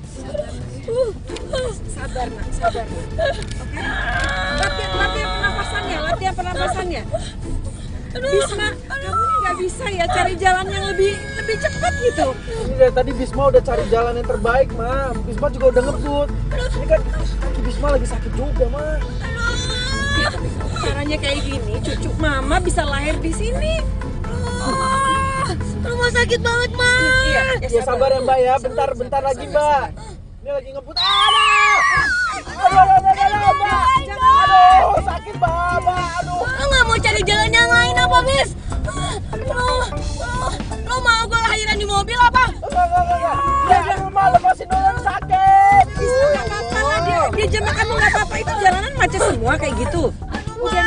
Sabar, Nak, sabar. Oke? Latihan pernapasannya. Bisma, kamu ini nggak bisa ya cari jalan yang lebih cepat gitu. Ini dari tadi Bisma udah cari jalan yang terbaik, Mah. Bisma juga udah ngebut. Ini kan kaki Bisma lagi sakit juga, Mah. Ya, caranya kayak gini, cucu Mama bisa lahir di sini. Rumah sakit banget, Ma. Iya, Ya sabar ya, Mbak ya. Bentar lagi, Mbak. Ini lagi ngebut. Aduh, Mbak. Aduh, sakit, Mbak. Aduh. Lo nggak mau cari jalan yang lain apa, Bis? Lo mau gue lahiran di mobil apa? Enggak. Ya, aduh, Mbak, lepasin dulu, sakit. Bisma nggak apa-apa lah, dia jamak kamu nggak apa-apa. Itu jalanan macet semua kayak gitu. Udah,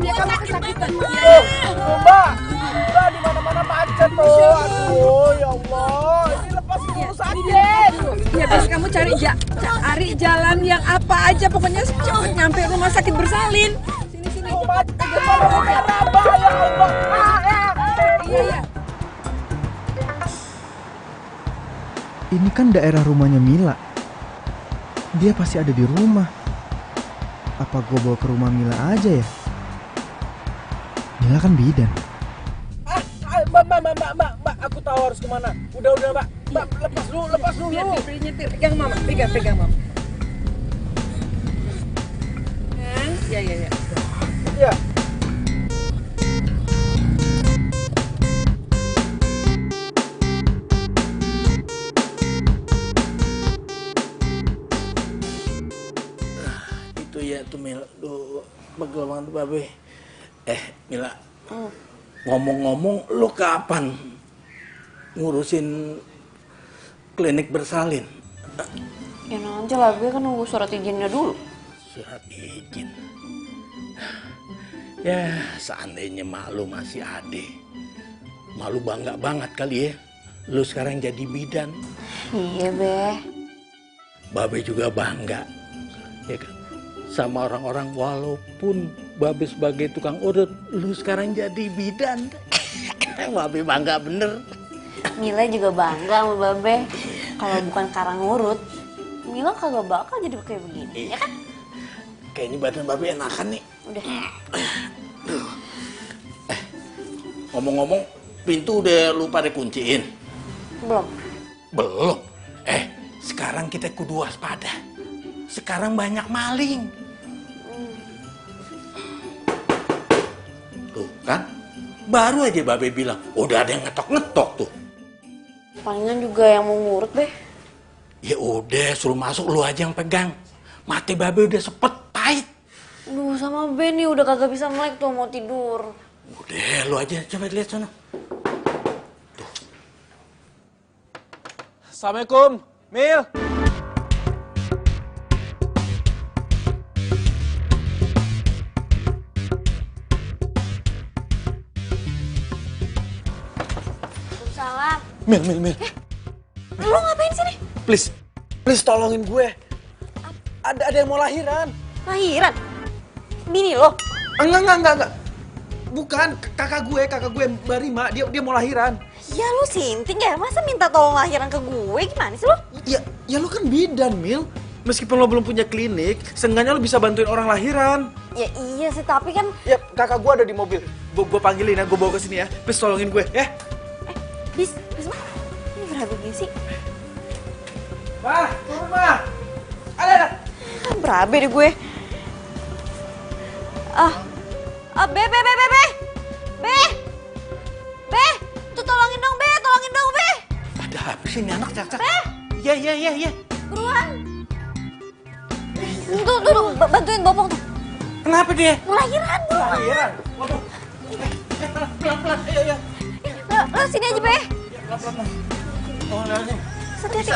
dia kamu kesakitan. Mbak, di mana-mana macet tuh. Aduh, ya Allah. Ini lepasin dulu, sakit. Ya, Bis, kamu cari jalan yang apa aja. Pokoknya cepet nyampe rumah sakit bersalin. Sini. Macet, ya Allah. Iya. Ini kan daerah rumahnya Mila. Dia pasti ada di rumah. Apa gue bawa ke rumah Mila aja ya? Mila kan bidan. Mbak, aku tahu harus kemana. Udah, Mbak. Mbak, lepas dulu. Biar nyetir. Pegang Mama, pegang Mama. Kan? Ya. Ya. Itu ya tuh Mila, duh, pegel banget Babe. Mila, ngomong-ngomong, lu kapan ngurusin klinik bersalin? Ya nanti lah, gue kan nunggu surat izinnya dulu. Surat izin? Ya, seandainya mak lu masih ade, mak lu bangga banget kali ya. Lu sekarang jadi bidan. Iya, Be. Babe juga bangga, ya kan? Sama orang-orang, walaupun Babe sebagai tukang urut, lu sekarang jadi bidan. Babe bangga bener. Mila juga bangga sama Babe. Kalau bukan karang urut, Mila kagak bakal jadi kayak begini, ya kan? Kayaknya badan Babe enakan nih. Udah. Ngomong-ngomong, pintu udah lu pada kunciin? Belum. Sekarang kita kudu waspada. Sekarang banyak maling. Tuh kan, baru aja Babe bilang, udah ada yang ngetok-ngetok tuh. Palingan juga yang mau ngurut, Be. Ya udah, suruh masuk, lu aja yang pegang. Mati Babe udah sepet, pahit. Duh, sama Ben nih udah kagak bisa melek tuh, mau tidur. Udah, lu aja coba lihat sana. Assalamualaikum, Mil. Salam. Mil. Lu ngapain sini? Please tolongin gue. Ada yang mau lahiran. Lahiran? Bini lo? Enggak. Bukan, kakak gue Mbak Rima, dia mau lahiran. Ya lu sinting ya, masa minta tolong lahiran ke gue? Gimana sih lo? Ya lo kan bidan, Mil. Meskipun lo belum punya klinik, seenggaknya lo bisa bantuin orang lahiran. Ya iya sih, tapi kan... Ya, kakak gue ada di mobil. Gue panggilin ya, gue bawa ke sini ya. Please tolongin gue, ya. Bis mah? Ini berapa begini sih? Ma, turun Ma. Ada. Berabe deh gue. Be. Tuh tolongin dong, Be. Ada apa sih ini anak cak-cak? Iya. Buruan. Tuh, bantuin bopong tuh. Kenapa dia? Lahiran tuh. Lahiran? Waduh. Pelan-pelan, ayo. Lo sini aja, Be. Pelan-pelan. Oh, nih. Hati-hati.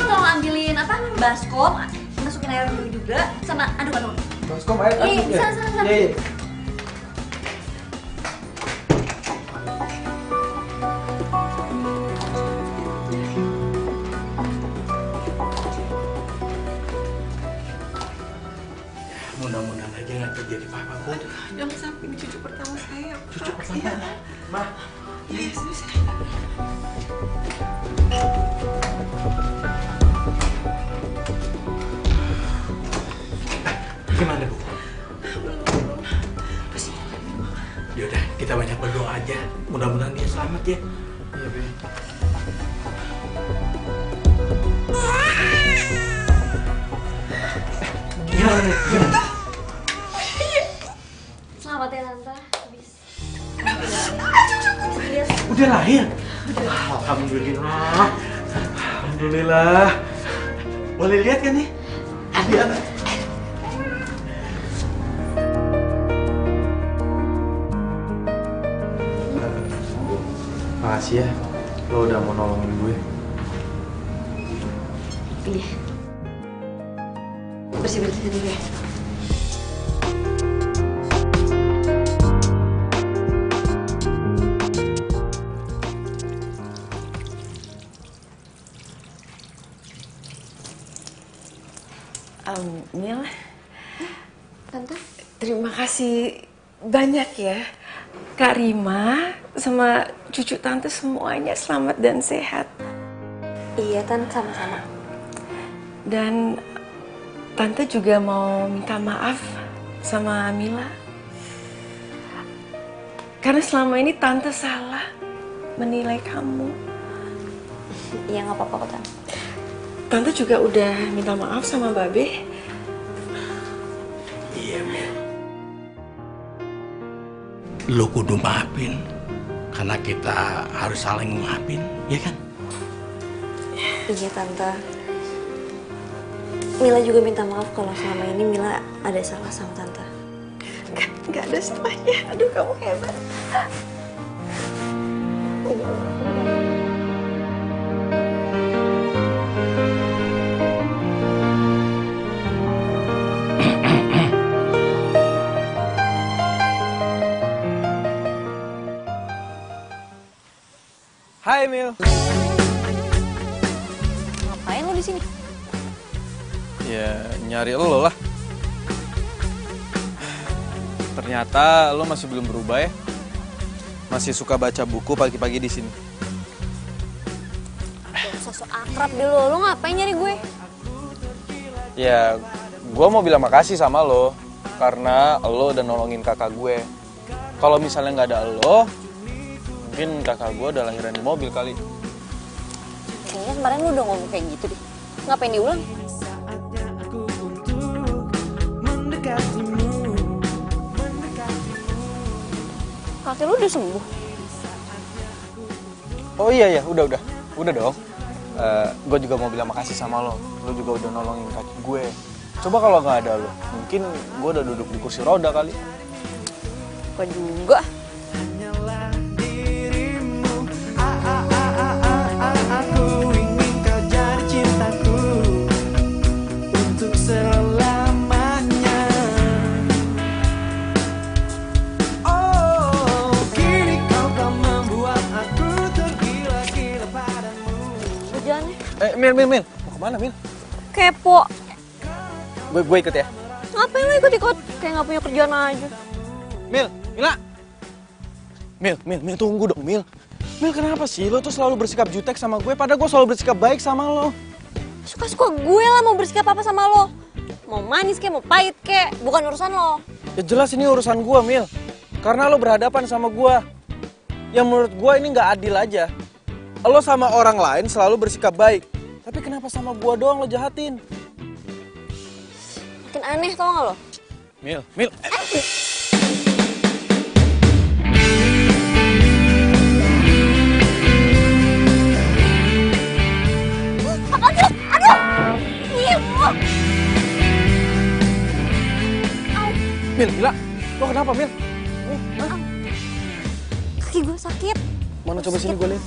Tolong ambilin apa? Baskom, masukin air dulu juga, sama aduk-aduk. Baskom air aduk. Iya, bisa. Iya. Mudah-mudahan aja nggak terjadi apa-apa, Bu. Jangan sampai ini cucu pertama saya. Cucu pertama? Mah. Iya, serius. Gimana, Bu? Yaudah, kita banyak berdoa aja. Mudah-mudahan dia selamat ya. Iya, Be. Gimana nih? Gimana? Selamat ya, Tante. Habis. Udah lahir? Alhamdulillah. Alhamdulillah. Boleh lihat kan nih? Lihat. Makasih ya, lo udah mau nolongin gue. Iya. Bersih-bersih dulu ya. Mil, Tante? terima kasih banyak ya. Kak Rima sama cucu tante semuanya selamat dan sehat. Iya, Tante, sama-sama. Dan tante juga mau minta maaf sama Mila. Karena selama ini tante salah menilai kamu. Iya, nggak apa-apa kok, Tante. Tante juga udah minta maaf sama Babe. Iya, Mel. Lo kudu maafin. Karena kita harus saling maafin, ya kan? Iya, Tante. Mila juga minta maaf kalau selama ini Mila ada salah sama Tante. Gak ada salahnya. Aduh, kamu hebat. Hai Mil. Ngapain lo di sini? Ya nyari lo lah. Ternyata lo masih belum berubah ya. Masih suka baca buku pagi-pagi di sini. Sosok akrab deh lo. Lo ngapain nyari gue? Ya, gue mau bilang makasih sama lo karena lo udah nolongin kakak gue. Kalau misalnya nggak ada lo, mungkin kakak gue udah lahiran di mobil kali. Kayaknya kemarin lo udah ngomong kayak gitu deh. Ngapain diulang? Kaki lo udah sembuh? Oh iya, udah dong. Gue juga mau bilang makasih sama lo. Lo juga udah nolongin kaki gue. Coba kalau nggak ada lo, mungkin gue udah duduk di kursi roda kali. Gue juga. Aku ingin kau jadi cintaku untuk selamanya. Oh, kini kau kan membuat aku tergila-gila padamu. Hujan ya? Mil. Mau kemana, Mil? Kepo. Gue ikut ya. Ngapain lo ikut-ikut? Kayak nggak punya kerjaan aja. Mila. Mil, tunggu dong, Mil. Mil, kenapa sih lo tuh selalu bersikap jutek sama gue, padahal gue selalu bersikap baik sama lo. Suka-suka gue lah mau bersikap apa sama lo. Mau manis kek, mau pahit kek, bukan urusan lo. Ya jelas ini urusan gue, Mil. Karena lo berhadapan sama gue. Yang menurut gue ini nggak adil aja. Lo sama orang lain selalu bersikap baik. Tapi kenapa sama gue doang lo jahatin? Makin aneh tau gak lo? Mil, Mil. Aduh! Mil! Mil, Mila, lo kenapa, Mil? Kaki gue sakit. Mana coba sini gue lihat.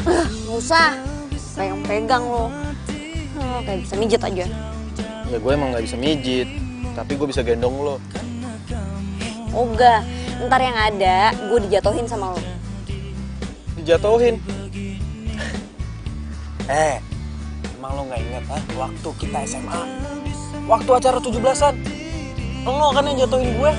Nggak usah. Pegang-pegang lo. Kayak bisa mijet aja. Ya gue emang nggak bisa mijit, tapi gue bisa gendong lo. Enggak. Ntar yang ada, gue dijatuhin sama lo. Dijatuhin? Emang lo nggak inget waktu kita SMA? Waktu acara 17-an? Lo kan yang jatuhin gue.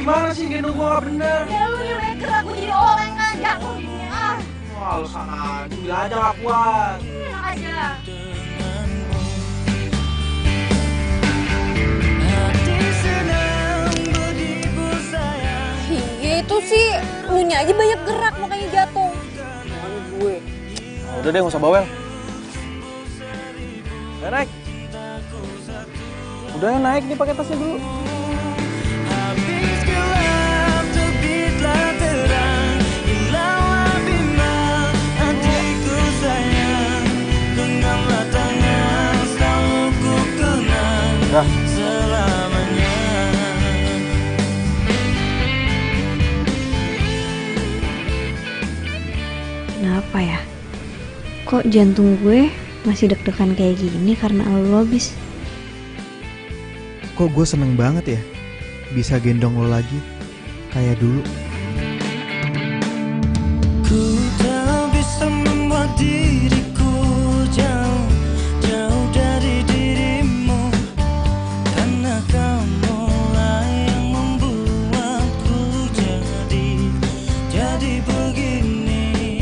Gimana sih gendong gua gak bener? Ya lu yang gerak, gue jadi oleng kan, jatuh gini Wah lu sana aja, bilang aja gak kuat. Enak aja. Iya itu sih, lu nya aja banyak gerak makanya jatuh. Malu gue. Udah deh, gak usah bawel. Naik. Udah naik nih pakai tasnya dulu. Kenapa ya? Kok jantung gue masih deg-degan kayak gini karena lo bis? Kok gue seneng banget ya bisa gendong lo lagi kayak dulu. Ku tak bisa membuat diriku jauh dari dirimu, karena kamu lah yang membuatku jadi begini.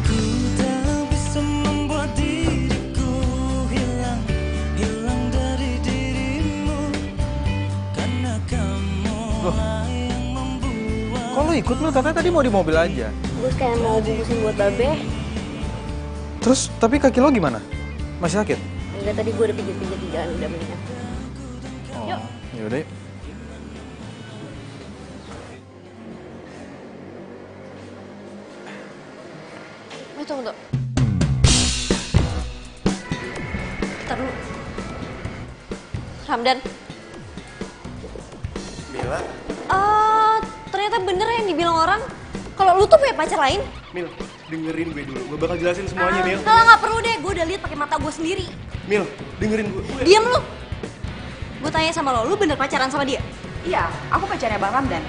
Ku tak bisa membuat diriku hilang dari dirimu, karena kamu lah yang membuat. Kok lo ikut lo? Katanya tadi mau di mobil aja. Gue kayak mau bungkusin buat babe. Terus, tapi kaki lo gimana? Masih sakit? Enggak, tadi gue udah pijit-pijit di jalan, udah mendingan. Yuk. Yaudah yuk. Tunggu. Ntar dulu. Ramdan. Mila? Ternyata bener yang dibilang orang. Kalau lu tuh punya pacar lain. Mil, dengerin gue dulu. Gue bakal jelasin semuanya, Mil. Kalau nggak perlu deh, gue udah lihat pakai mata gue sendiri. Mil, dengerin gue. Diam lu. Gue tanya sama lo, lu bener pacaran sama dia? Iya, aku pacarnya Bang Ramdan.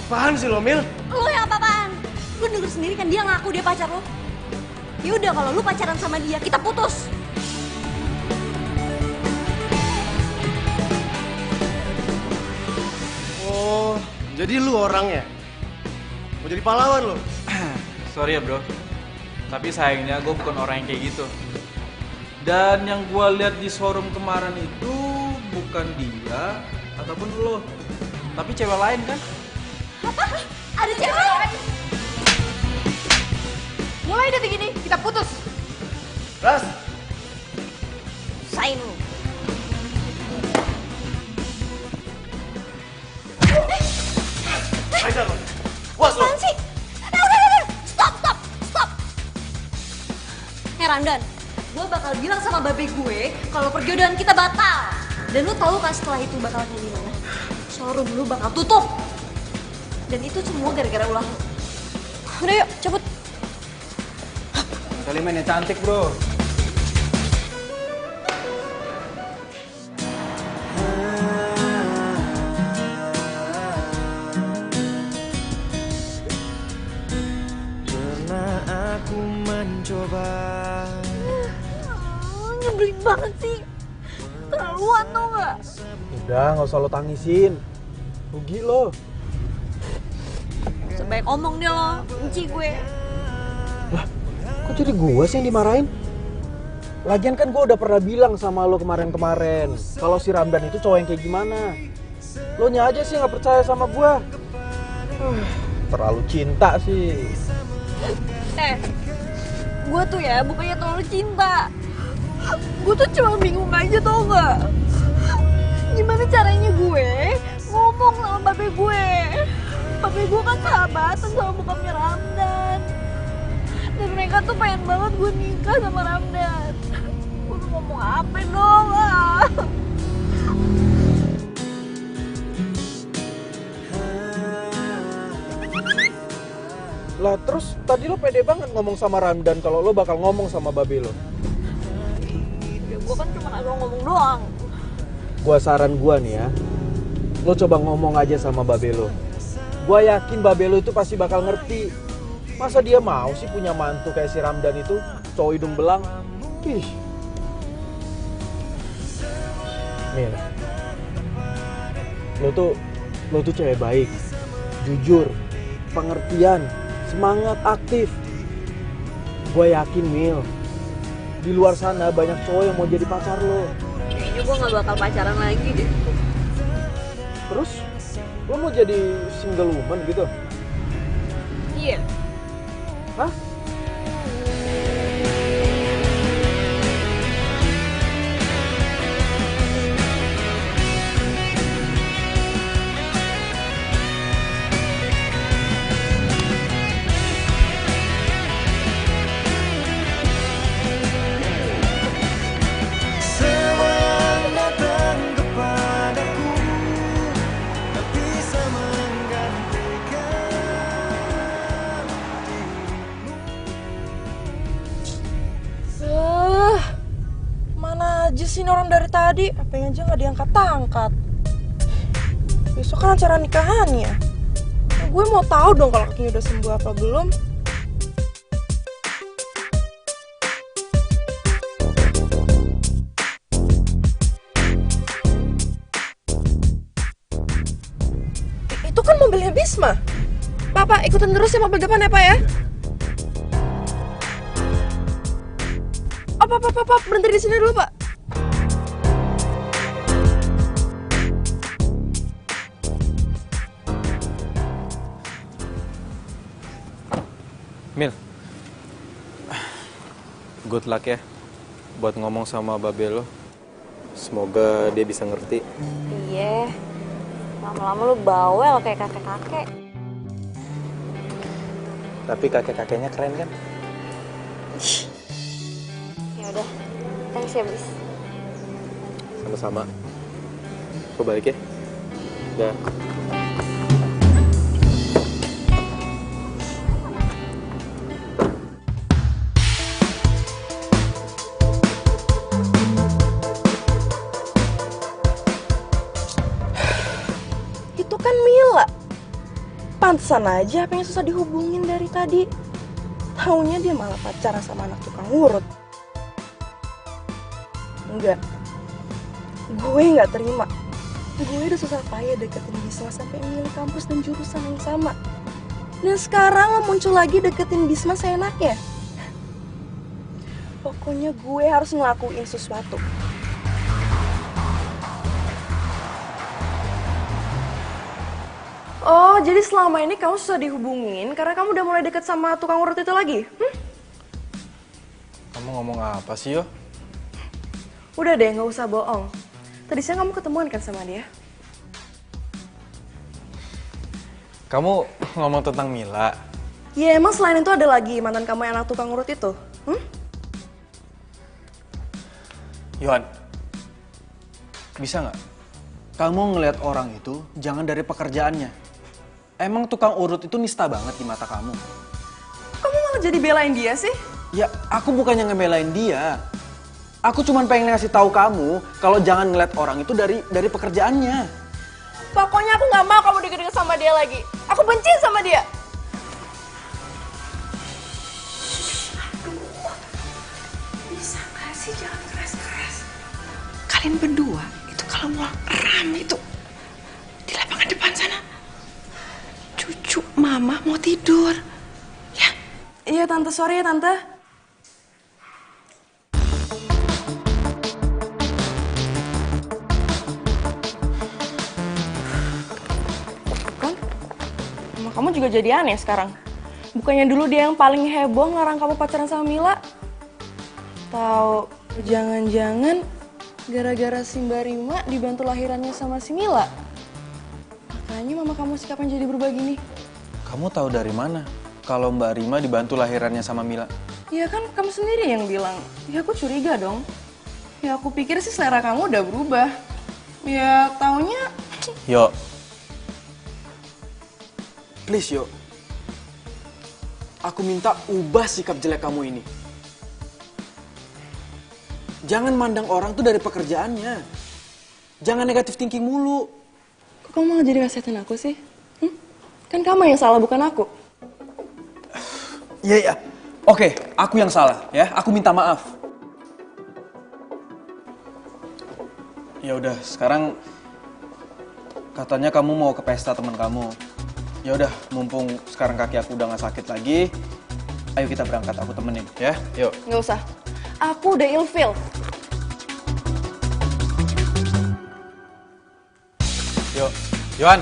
Apaan sih lo, Mil? Lu yang apa-apaan? Lu denger sendiri kan dia ngaku dia pacar lo. Ya udah kalau lu pacaran sama dia, kita putus. Oh, jadi lu orangnya? Mau jadi pahlawan lo? Sorry ya bro, tapi sayangnya gue bukan orang yang kayak gitu. Dan yang gue lihat di showroom kemarin itu bukan dia ataupun lo, tapi cewek lain kan? Apa? Ada cewek lain? Mulai detik ini, kita putus. Ras! Sain lu. Aida lo! Puas lo! Apaan sih? Stop! Ramdan, gue bakal bilang sama babe gue kalau perjodohan kita batal. Dan lu tahu kan setelah itu bakal kayak gimana? Showroom lu bakal tutup. Dan itu semua gara-gara ulah lu. Udah yuk, cabut. Kali mainnya cantik, bro. Pernah aku mencoba Nyebelin banget sih. Keterlaluan tau gak? Udah, nggak usah lo tangisin. Rugi lo. Sebaik omong deh lo, benci gue. Kok jadi gua sih yang dimarahin? Lagian kan gua udah pernah bilang sama lo kemarin-kemarin kalau si Ramdan itu cowok yang kayak gimana. Lo nya aja sih nggak percaya sama gua. Terlalu cinta sih. Gue tuh ya bukannya terlalu cinta. Gue tuh cuma bingung aja tau gak? Gimana caranya gue ngomong sama babe gue. Babe gue kan sahabatan sama bokapnya Ramdan. Dan mereka tuh pengen banget gue nikah sama Ramdan. Gue tuh ngomong apa dong? Lah terus tadi lo pede banget ngomong sama Ramdan kalau lo bakal ngomong sama babe lo. Ya gue kan cuma agak ngomong doang. Gua saran gua nih ya, lo coba ngomong aja sama babe lo. Gua yakin babe lo itu pasti bakal ngerti. Masa dia mau sih punya mantu kayak si Ramdan itu, cowok hidung belang? Ih. Mil, lo tuh cewek baik, jujur, pengertian, semangat, aktif. Gue yakin Mil, di luar sana banyak cowok yang mau jadi pacar lo. Kayaknya gue gak bakal pacaran lagi deh. Terus, lo mau jadi single woman gitu? Iya. Hah? Sini orang dari tadi, HP-nya aja nggak diangkat-angkat. Besok kan acara nikahannya. Gue mau tahu dong kalau kakinya udah sembuh apa belum. Itu kan mobilnya Bisma. Pak, ikutin terus ya mobil depan ya Pak ya. Pak, berhenti di sini dulu Pak. Mil, good luck ya buat ngomong sama babe lo. Semoga dia bisa ngerti. Iya, lama-lama lu bawel kayak kakek-kakek. Tapi kakek-kakeknya keren kan? Ya udah, thanks ya Bis. Sama-sama. Gue balik ya. Dah. Pantesan aja apa yang susah dihubungin dari tadi. Taunya dia malah pacaran sama anak tukang urut. Enggak. Gue nggak terima. Gue udah susah payah deketin Bisma sampai milih kampus dan jurusan yang sama. Dan sekarang lo muncul lagi deketin Bisma seenaknya. Pokoknya gue harus ngelakuin sesuatu. Oh, jadi selama ini kamu susah dihubungin karena kamu udah mulai deket sama tukang urut itu lagi? Kamu ngomong apa sih, Yo? Udah deh, nggak usah bohong. Tadi siang kamu ketemuan kan sama dia? Kamu ngomong tentang Mila? Ya emang selain itu ada lagi mantan kamu yang anak tukang urut itu? Yohan, bisa nggak? Kamu ngelihat orang itu jangan dari pekerjaannya. Emang tukang urut itu nista banget di mata kamu. Kamu malah jadi belain dia sih? Ya, aku bukannya ngebelain dia. Aku cuma pengen ngasih tahu kamu kalau jangan ngeliat orang itu dari pekerjaannya. Pokoknya aku nggak mau kamu deket-deket sama dia lagi. Aku benci sama dia. Aduh, bisa nggak sih jangan keras-keras? kalian berdua itu kalau mau rame itu di lapangan depan sana. Cucu mama mau tidur. Ya. Iya tante, sorry ya tante. Kan, emang kamu juga jadi aneh sekarang. Bukannya dulu dia yang paling heboh ngelarang kamu pacaran sama Mila? Tahu, jangan-jangan gara-gara si Mbak Rima dibantu lahirannya sama si Mila. Makanya mama kamu sikapnya jadi berubah gini. Kamu tahu dari mana kalau Mbak Rima dibantu lahirannya sama Mila? Ya kan kamu sendiri yang bilang. Ya aku curiga dong. Ya aku pikir sih selera kamu udah berubah. Ya taunya... Yo. Please Yo. Aku minta ubah sikap jelek kamu ini. Jangan mandang orang tuh dari pekerjaannya. Jangan negatif thinking mulu. Kok kamu malah jadi nasihatin aku sih? Kan kamu yang salah, bukan aku. Iya. Oke, aku yang salah ya. Aku minta maaf. Ya udah, sekarang katanya kamu mau ke pesta teman kamu. Ya udah, mumpung sekarang kaki aku udah gak sakit lagi, ayo kita berangkat, aku temenin ya. Yuk. Nggak usah. Aku udah ilfeel. Yuk, Yohan.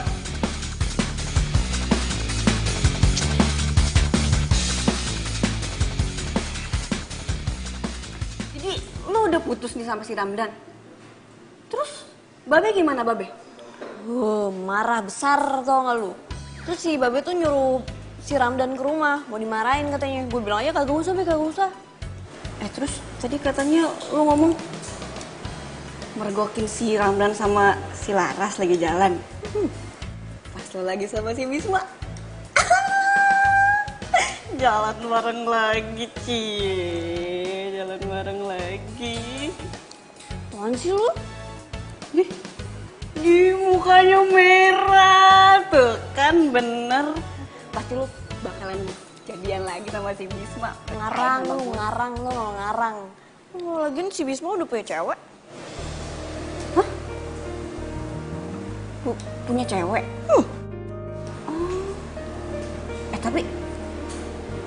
Jadi lo udah putus nih sama si Ramdan? Terus Babe gimana Babe? Marah besar tau gak lu? Terus si Babe tuh nyuruh si Ramdan ke rumah, mau dimarahin katanya. Gue bilang aja kagak usah, kagak usah. Terus tadi katanya lo ngomong mergokin si Ramdan sama si Laras lagi jalan. Pas lo lagi sama si Bisma. Jalan bareng lagi, Cie. Jalan bareng lagi. Apaan sih lu? Di mukanya merah. Tuh kan bener. Pasti lu bakalan jadian lagi sama si Bisma. Ngarang lu ngarang. Lagian si Bisma udah punya cewek. Hah? Punya cewek? Tapi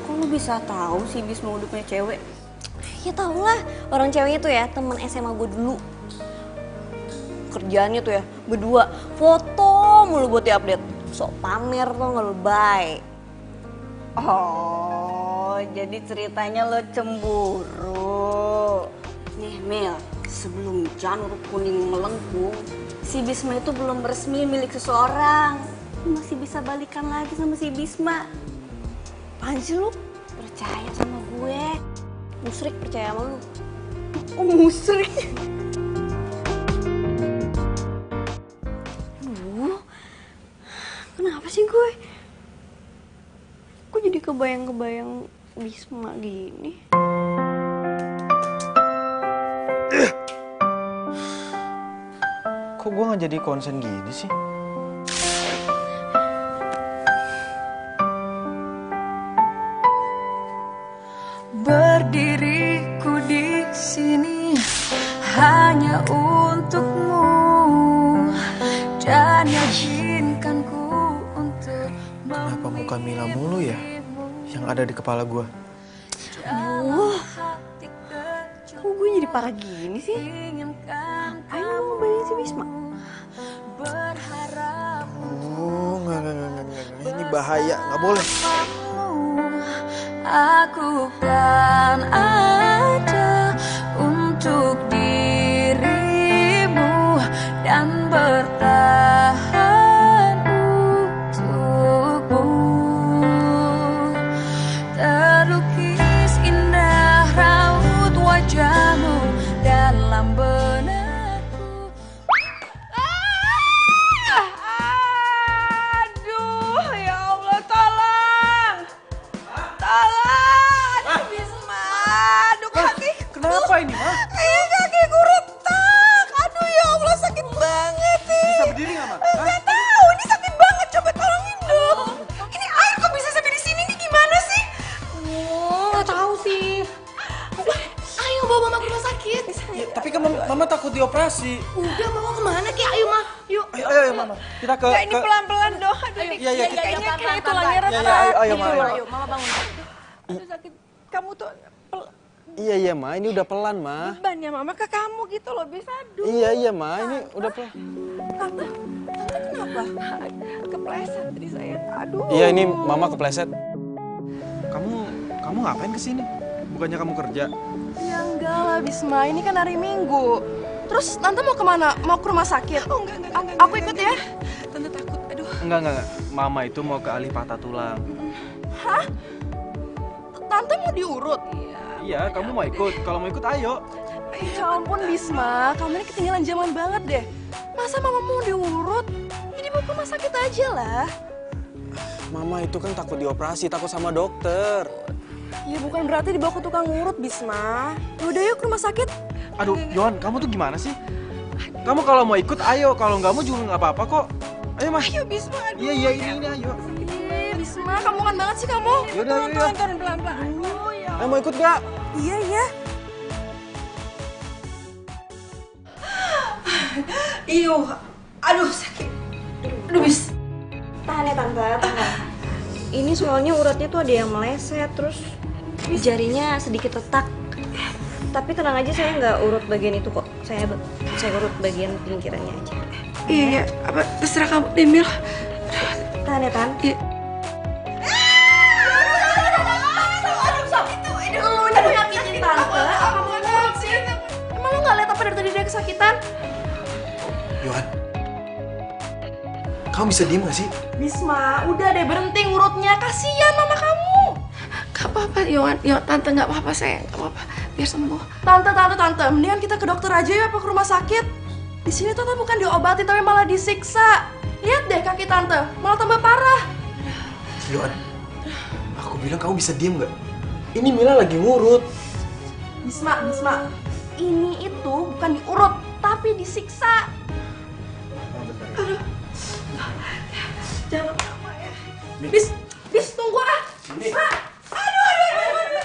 kok lu bisa tahu si Bisma udah punya cewek? Ya tau lah, orang ceweknya tuh ya temen SMA gue dulu. Kerjaannya tuh ya berdua foto mulu buat diupdate. Sok pamer tuh nggak lebay. Oh, jadi ceritanya lo cemburu. Nih Mel, sebelum janur kuning melengkung, si Bisma itu belum resmi milik seseorang. Lu masih bisa balikan lagi sama si Bisma. Apaan sih lu? Percaya sama gue. Musrik percaya sama lu. Oh, musrik. Kenapa sih gue? Kok jadi kebayang-kebayang Bisma gini? Kok gue gak jadi konsen gini sih? Berdiriku di sini hanya untukmu dan yakinkanku untuk. Kenapa muka Mila mulu ya yang ada di kepala gue? Kok gue jadi parah gini sih? Ngapain lu mau balikin si Bisma? Oh, enggak. Ini bahaya, nggak boleh. Aku kan ada untuk dirimu dan bertahan untukmu. Terlukis indah raut wajahmu dalam benakku. Aduh, ya Allah, tolong! Tolong! Aduh, Bisma! Aduh, kaki! Kenapa ini, Ma? Kaki gue retak! Aduh, ya Allah, sakit banget nih! Bisa berdiri nggak, Ma? Nggak tahu, ini sakit banget. Coba tolongin dong. Ini air kok bisa sampai di sini nih, gimana sih? Nggak tahu sih. Ayo bawa mama ke rumah sakit. Ya, tapi kan mama takut dioperasi. Udah, Mama kemana Ki? Ayo, Ma. Yuk. Ayo, Mama. Kita ke... Ini pelan-pelan dong. Aduh, Iya, kayaknya kayak tulangnya retak. Ayo, Mama. Ayo, Mama bangun. Aduh, sakit. Kamu tuh Iya, Ma. Ini udah pelan, Ma. beban ya Mama ke kamu gitu loh, Bis. Aduh. Iya, Ma. Ini udah pelan. Tante kenapa? Kepleset tadi saya. Aduh. Iya, ini Mama kepleset. Kamu ngapain kesini? Bukannya kamu kerja? Ya enggak lah, Bisma. Ini kan hari Minggu. Terus Tante mau kemana? Mau ke rumah sakit? Oh, enggak. Aku ikut ya. Tante takut. Aduh. Enggak. Mama itu mau ke ahli patah tulang. Hah? Tante mau diurut? Iya, kamu mau ikut. Kalau mau ikut, ayo. Ya ampun, Bisma. Kamu ini ketinggalan zaman banget deh. Masa Mama mau diurut? Ini mau ke rumah sakit aja lah. Mama itu kan takut dioperasi, takut sama dokter. Ya bukan berarti dibawa ke tukang urut, Bisma. Udah yuk ke rumah sakit. Aduh, Yohan, kamu tuh gimana sih? Kamu kalau mau ikut, ayo. Kalau nggak mau juga nggak apa-apa kok. Ayo, Mas. Ayo, Bisma. Aduh. Iya, ini, ayo. Bisma, kamu kan banget sih kamu. Yaudah. Turun pelan-pelan. Ayo, mau ikut gak? Iya. Iyo, aduh sakit. Aduh, Bis. Tahan ya Tante, tahan. Ini soalnya uratnya tuh ada yang meleset, terus jarinya sedikit retak. Tapi tenang aja, saya nggak urut bagian itu kok. Saya urut bagian pinggirannya aja. Iya, apa terserah kamu, Demil. Tahan ya, Tan. Iya. Lu ini nyakitin Tante, apa mau ngurut sih? Emang lu nggak lihat apa dari tadi dia kesakitan? Yohan, kamu bisa diem gak sih? Bisma, udah deh berhenti ngurutnya. Kasihan mama kamu. Gak apa-apa, Yohan. Tante gak apa-apa, sayang. Gak apa-apa. Biar sembuh. Tante. Mendingan kita ke dokter aja ya, apa ke rumah sakit. Di sini Tante bukan diobatin, tapi malah disiksa. Lihat deh kaki Tante, malah tambah parah. Yohan, aku bilang kamu bisa diem gak? Ini Mila lagi ngurut. Bisma. Ini itu bukan diurut, tapi disiksa. Aduh. Jangan lama ya. Bis, tunggu ah. Bisma. Aduh.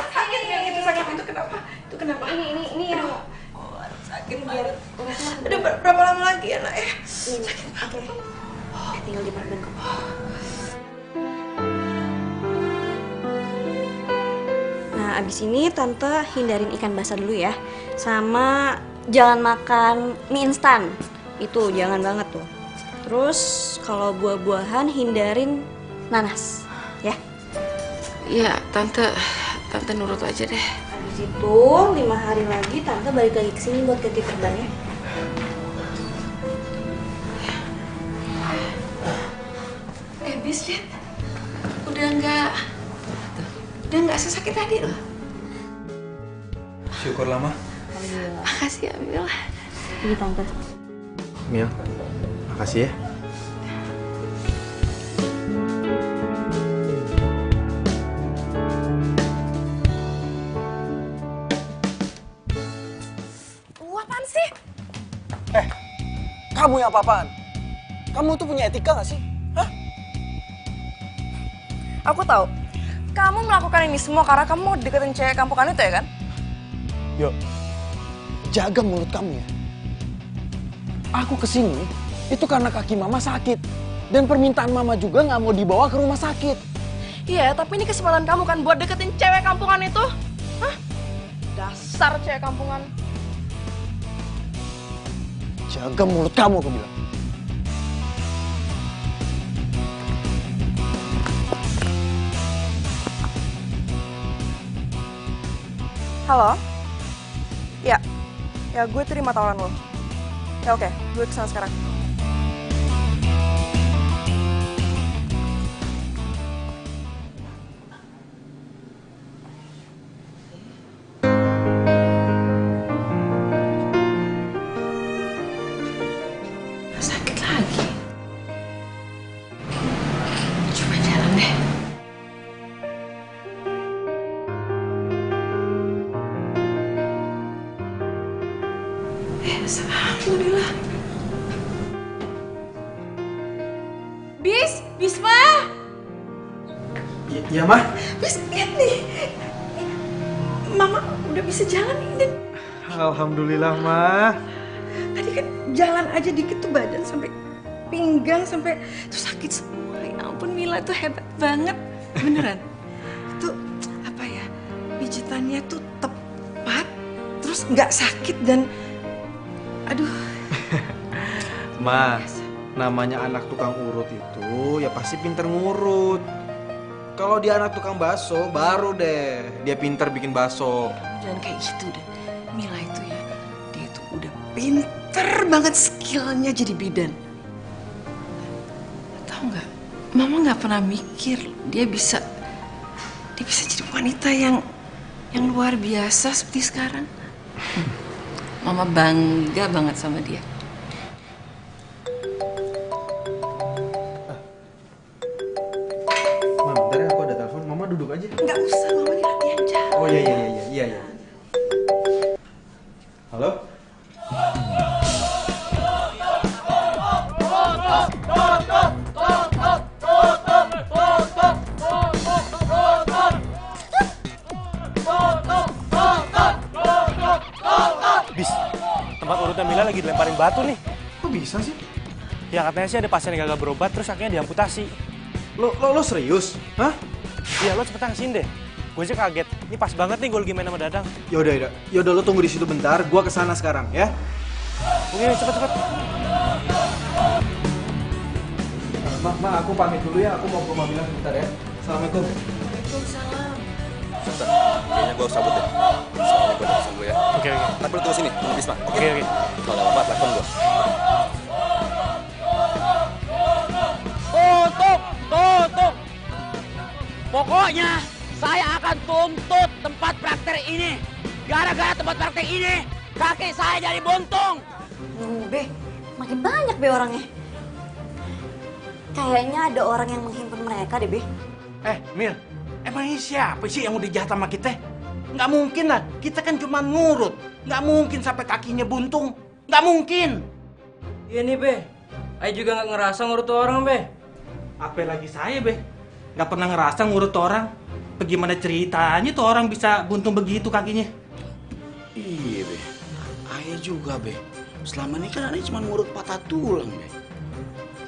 Sakit kayak gitu, sakit. Itu kenapa? Ini yang sakit biar. Aduh, berapa lama lagi ya, Nak ya? Sakit banget. Tinggal di perban kok. Nah, abis ini Tante hindarin ikan basah dulu ya. Sama jangan makan mie instan. Itu jangan banget tuh. Terus kalau buah-buahan hindarin nanas, ya? Iya, Tante nurut aja deh. Habis itu 5 hari lagi Tante balik lagi ke sini buat ganti perbannya. Bis, lihat. Udah nggak sesakit tadi loh. Syukurlah, Ma. Makasih ya, Mil. Ini Tante. Mil, makasih ya. Apaan sih? Kamu yang apa-apaan? Kamu tuh punya etika gak sih? Hah? Aku tahu. Kamu melakukan ini semua karena kamu mau deketin cewek kampungan itu ya kan? Yuk, jaga mulut kamu ya. Aku kesini itu karena kaki mama sakit. Dan permintaan mama juga gak mau dibawa ke rumah sakit. Iya, tapi ini kesempatan kamu kan buat deketin cewek kampungan itu. Hah? Dasar cewek kampungan. Jaga mulut kamu, aku bilang. Halo? Ya gue terima tawaran lo. Ya oke, gue kesana sekarang. Sakit lagi. Coba jalan deh. Alhamdulillah. Bisma! Iya, Ma. Bis, lihat nih. Mama udah bisa jalan nih. Alhamdulillah, Ma. Tadi kan jalan aja dikit tuh badan sampai pinggang sampai tuh sakit semua. Ya ampun, Mila tuh hebat banget. Beneran. Itu apa ya? Pijitannya tuh tepat, terus nggak sakit dan aduh. Ma, namanya anak tukang urut itu ya pasti pinter ngurut. Kalau dia anak tukang bakso, baru deh dia pinter bikin bakso. Jangan kayak gitu deh. Mila itu ya, dia itu udah pinter banget skillnya jadi bidan. Tahu nggak? Mama nggak pernah mikir dia bisa jadi wanita yang luar biasa seperti sekarang. Mama bangga banget sama dia. Ma, bentar ya, aku ada telepon. Mama duduk aja. Nggak usah, Mama ini latihan jalan. Oh iya. Halo? Bis, tempat urutnya Mila lagi dilemparin batu nih. Kok bisa sih? Ya katanya sih ada pasien yang gagal berobat terus akhirnya diamputasi. Lo serius? Hah? Iya, lo cepetan kesini deh. Gue aja kaget. Ini pas banget nih gue lagi main sama Dadang. Yaudah lo tunggu di situ bentar. Gua kesana sekarang ya. Oke, cepet. Ma, aku pamit dulu ya. Aku mau ke rumah Mila sebentar ya. Assalamualaikum. Waalaikumsalam. Sebentar, kayaknya gue harus cabut deh. Soalnya gue ada pesan gue ya. Oke. Tapi lu tunggu sini, tunggu Bisma. Oke. Kalau ada apa-apa, telepon gue. Tutup! Pokoknya saya akan tuntut tempat praktek ini. Gara-gara tempat praktek ini, kaki saya jadi buntung. Be, makin banyak Be orangnya. Kayaknya ada orang yang menghimpun mereka deh, Be. Mil, emang ini siapa sih yang udah jahat sama kita? Nggak mungkin lah, kita kan cuma ngurut. Nggak mungkin sampai kakinya buntung. Nggak mungkin. Iya nih, Be. Ayo juga nggak ngerasa ngurut orang, Be. Apalagi saya, Be. Nggak pernah ngerasa ngurut orang. Bagaimana ceritanya tuh orang bisa buntung begitu kakinya? Iya, Be. Ayah juga, Be. Selama ini kan aneh cuma ngurut patah tulang, Be.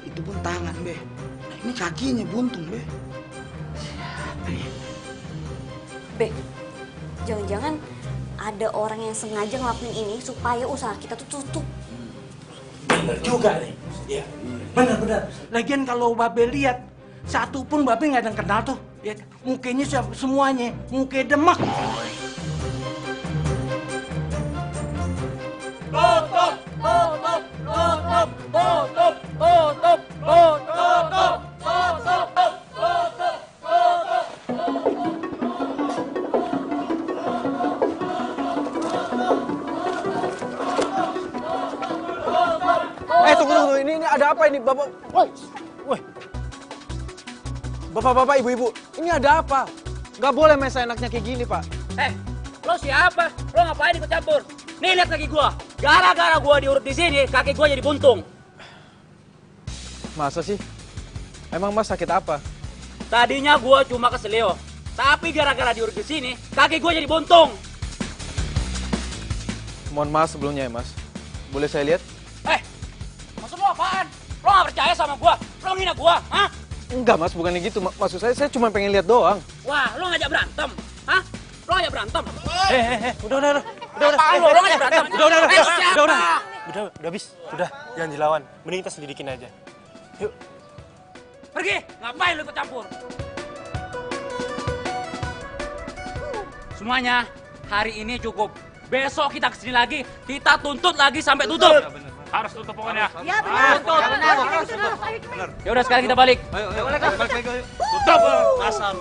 Itu pun tangan, Be. Nah, ini kakinya buntung, Be. Siapa ya? Be, jangan-jangan ada orang yang sengaja ngelakuin ini supaya usaha kita tuh tutup. Bener juga nih. Iya. Bener. Lagian kalau Babe lihat, satu pun Babe nggak ada yang kenal tuh. Ya, mukanya semuanya, muka demak. Tunggu. Ini ada apa ini, Bapak? Woi. Bapak-bapak, ibu-ibu, ini ada apa? Nggak boleh main seenaknya kayak gini, Pak. Lo siapa? Lo ngapain ikut campur? Nih lihat kaki gua. Gara-gara gua diurut di sini, kaki gua jadi buntung. Masa sih? Emang Mas sakit apa? Tadinya gua cuma keselio, tapi gara-gara diurut di sini, kaki gua jadi buntung. Mohon maaf sebelumnya ya, Mas. Boleh saya lihat? Maksud lo apaan? Lo nggak percaya sama gua? Lo ngina gua? Hah? Enggak, Mas, bukannya gitu. Maksud saya cuma pengen lihat doang. Wah, lo ngajak berantem? Hah? Lo ngajak berantem? Udah. Apaan lo? Lo ngajak berantem? Udah, bis. Udah, jangan dilawan. Mending kita selidikin aja. Yuk. Pergi! Ngapain lo ikut campur? Semuanya, hari ini cukup. Besok kita kesini lagi, kita tuntut lagi sampai tutup. Harus tutup pokoknya. Ya benar. Benar. Ya udah sekarang kita balik. Ayo, balik lagi. Tutup, asal.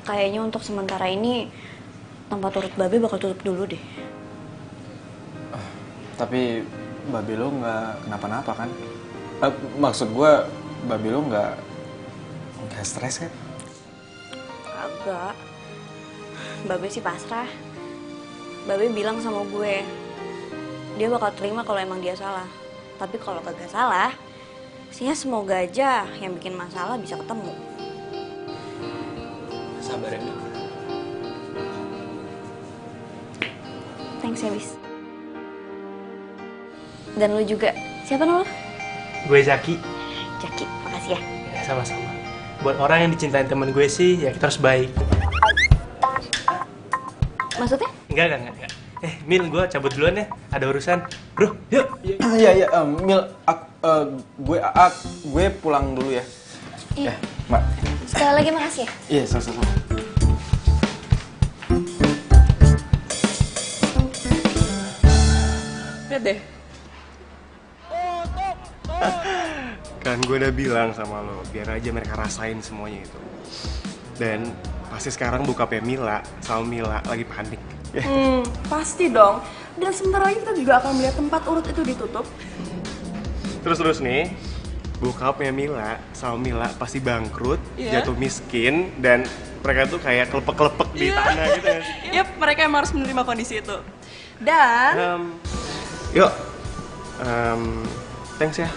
Kayaknya untuk sementara ini tempat urut Babe bakal tutup dulu deh. Tapi Babe lo nggak kenapa-napa kan? Maksud gue, Babe lo nggak stres kan? Agak. Babe sih pasrah. Babe bilang sama gue, dia bakal terima kalau emang dia salah. Tapi kalau kagak salah, semoga aja yang bikin masalah bisa ketemu. Sabar ya, Mil. Thanks ya, Bis. Dan lu juga. Siapa nama lu? Gue Zaki. Jaki, makasih ya. Ya, sama-sama. Buat orang yang dicintain temen gue sih, ya kita harus baik. Maksudnya? Enggak. Mil, gue cabut duluan ya. Ada urusan. Bro, yuk. Iya, Mil, gue pulang dulu ya. Iya. Mbak. Sekali lagi makasih ya. Iya, sama-sama. Lihat deh. Kan gue udah bilang sama lo, biar aja mereka rasain semuanya itu. Dan pasti sekarang bokapnya Mila sama Mila lagi panik. Pasti dong. Dan sebentar lagi kita juga akan melihat tempat urut itu ditutup. Terus nih, bokapnya Mila sama Mila pasti bangkrut, jatuh miskin, dan mereka tuh kayak kelepek-kelepek di tanah gitu ya. Yap, mereka emang harus menerima kondisi itu. Dan Thanks ya,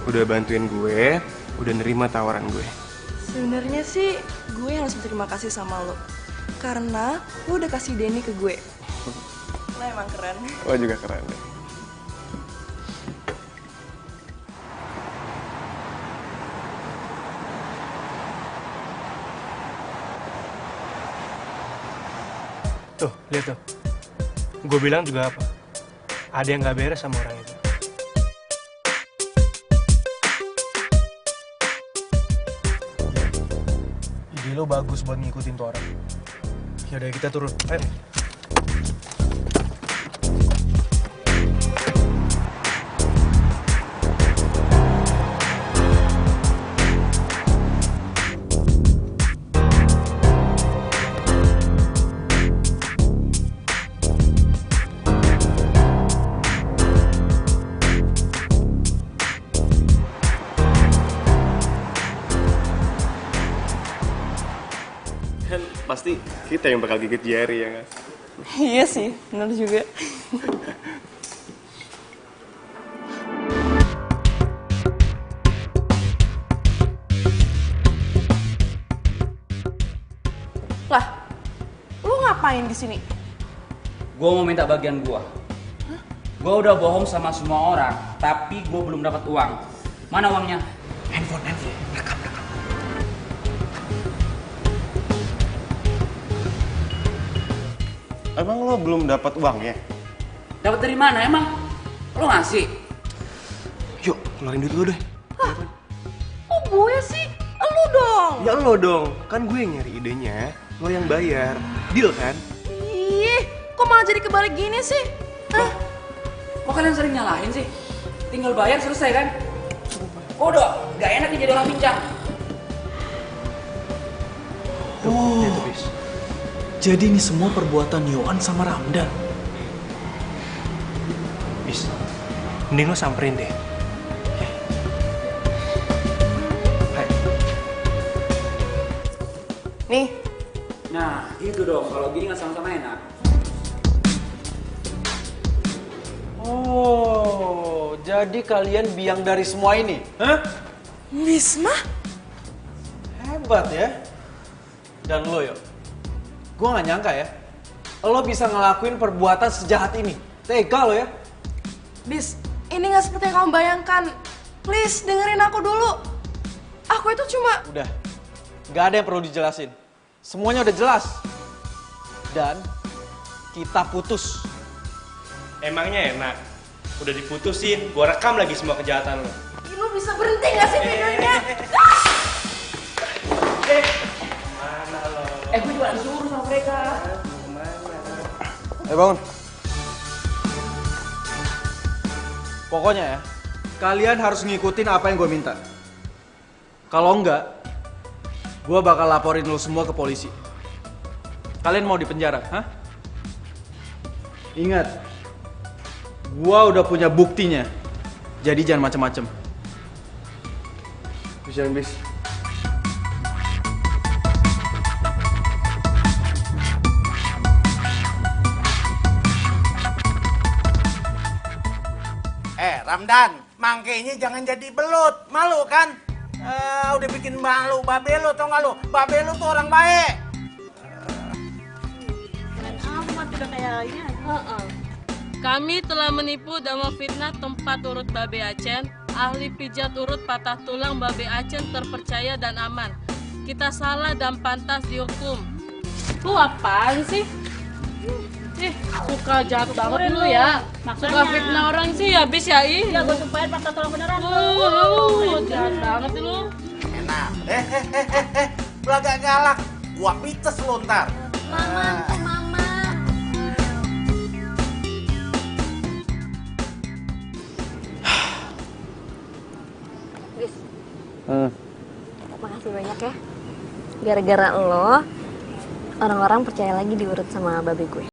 udah bantuin gue, udah nerima tawaran gue. sebenarnya sih gue harus berterima kasih sama lo. Karena lo udah kasih Denny ke gue. Lo emang keren. Lo juga keren deh. Tuh, lihat tuh. Gue bilang juga apa? Ada yang gak beres sama orang itu. Ide lo bagus buat ngikutin tuh orang. Yaudah, kita turun. Ayo. Kan pasti kita yang bakal gigit jari ya nggak? Iya sih, benar juga. Lah, lu ngapain di sini? Gua mau minta bagian gua. Gua udah bohong sama semua orang, tapi gua belum dapat uang. Mana uangnya? Handphone. Rekam. Emang lo belum dapat uang ya? Dapat dari mana emang? Lo ngasih? Yuk, keluarin duit lo deh. Oh gue sih? Lu dong. Ya lo dong, kan gue yang nyari idenya, lo yang bayar. Deal kan? Ih, kok malah jadi kebalik gini sih? Kok kalian sering nyalahin sih? Tinggal bayar selesai kan? Kok udah gak enak nih jadi orang pincang. Oh, jadi ini semua perbuatan Yohan sama Ramdan. Bis, mending lo samperin deh. Nih. Nah, gitu dong. Kalau gini nggak sama-sama enak. Oh, jadi kalian biang dari semua ini? Hah? Bisma? Hebat ya. Dan lo yo, gue gak nyangka ya, lo bisa ngelakuin perbuatan sejahat ini. Tega lo ya. Bis, ini gak seperti yang kamu bayangkan. Please, dengerin aku dulu. Aku itu cuma... Udah, gak ada yang perlu dijelasin. Semuanya udah jelas. Dan kita putus. Emangnya enak? Udah diputusin, gua rekam lagi semua kejahatan lo. Lu bisa berhenti gak sih videonya? Gue juga disuruh sama mereka. Bangun. Pokoknya ya, kalian harus ngikutin apa yang gue minta. Kalau enggak, gue bakal laporin lo semua ke polisi. Kalian mau dipenjara, hah? Ingat, gue udah punya buktinya. Jadi jangan macem-macem. Bisa, bis. Ramdan, mangkenya jangan jadi belut, malu kan? Udah bikin malu babe lo, tau gak lo? Babe lo tuh orang baik. udah kayak ini aja. Kami telah menipu dan memfitnah tempat urut Babe Acen. Ahli pijat urut patah tulang Babe Acen terpercaya dan aman. Kita salah dan pantas dihukum. Lu apaan sih? Suka jahat banget lu ya. Suka fitnah orang sih habis ya ih. Ya gue sumpahin patah tulang beneran. Jahat banget lu. Enak. Lu agak galak. Gua pites lu ntar. Mama. Bis. Makasih banyak ya. Gara-gara lo, orang-orang percaya lagi diurut sama babe gue.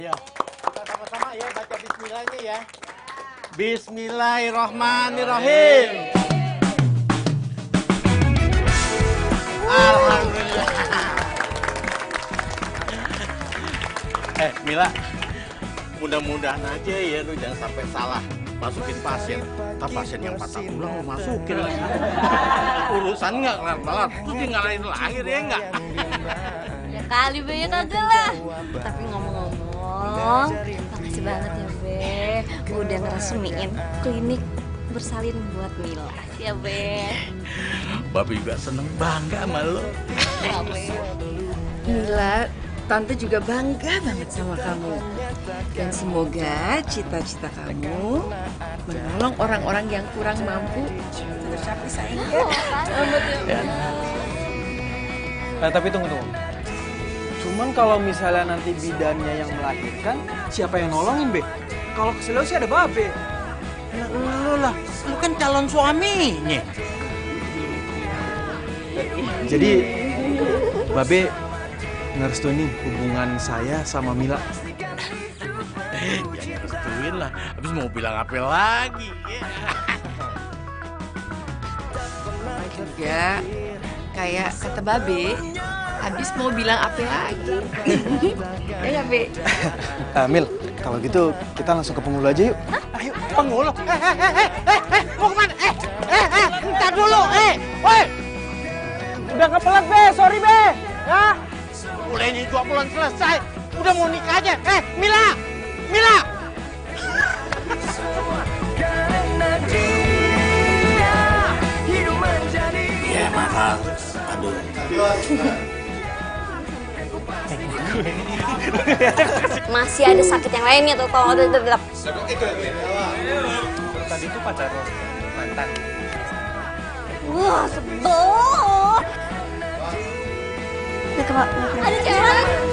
Ya, kita sama-sama ya baca bismillahnya ya. Bismillahirrahmanirrahim. Alhamdulillah. Mila, mudah-mudahan aja ya lu jangan sampai salah masukin pasien. Ntar pasien yang patah tulang lu masukin lagi. Urusan nggak kelar-kelar, terus dia ngalahin lahir ya nggak? Ya kali Be, ya kagak lah. Tapi ngomong-ngomong, makasih banget ya Be, udah ngeresmiin klinik bersalin buat Mila ya Be. Babe juga seneng bangga sama lo. Ya Be. Mila, Tante juga bangga banget sama kamu. Dan semoga cita-cita kamu menolong orang-orang yang kurang mampu tercapai sayang ya. Tapi tunggu. Cuman kalau misalnya nanti bidannya yang melahirkan, siapa yang nolongin, Be? Kalau keselio sih ada Babe. Lu lah, lu kan calon suaminya. Jadi, Babe ngerestuin nih hubungan saya sama Mila. Ya restuin lah, habis mau bilang apa lagi? Juga kayak kata Babe, habis mau bilang apa lagi? Ya, Be. Mil, kalau gitu kita langsung ke penghulu aja yuk. Ayo, penghulu. Mau kemana? Ntar dulu, woi. Udah kepelet, Be. Sorry, Be. Ya. Udah ini 2 bulan selesai. Udah mau nikah aja. Mila. Mila. Ya, maaf. Aduh. Masih ada sakit yang lainnya tuh kalau udah gelap. Tadi itu pacar lo, mantan. Wah, sebel. Ada cewek lagi.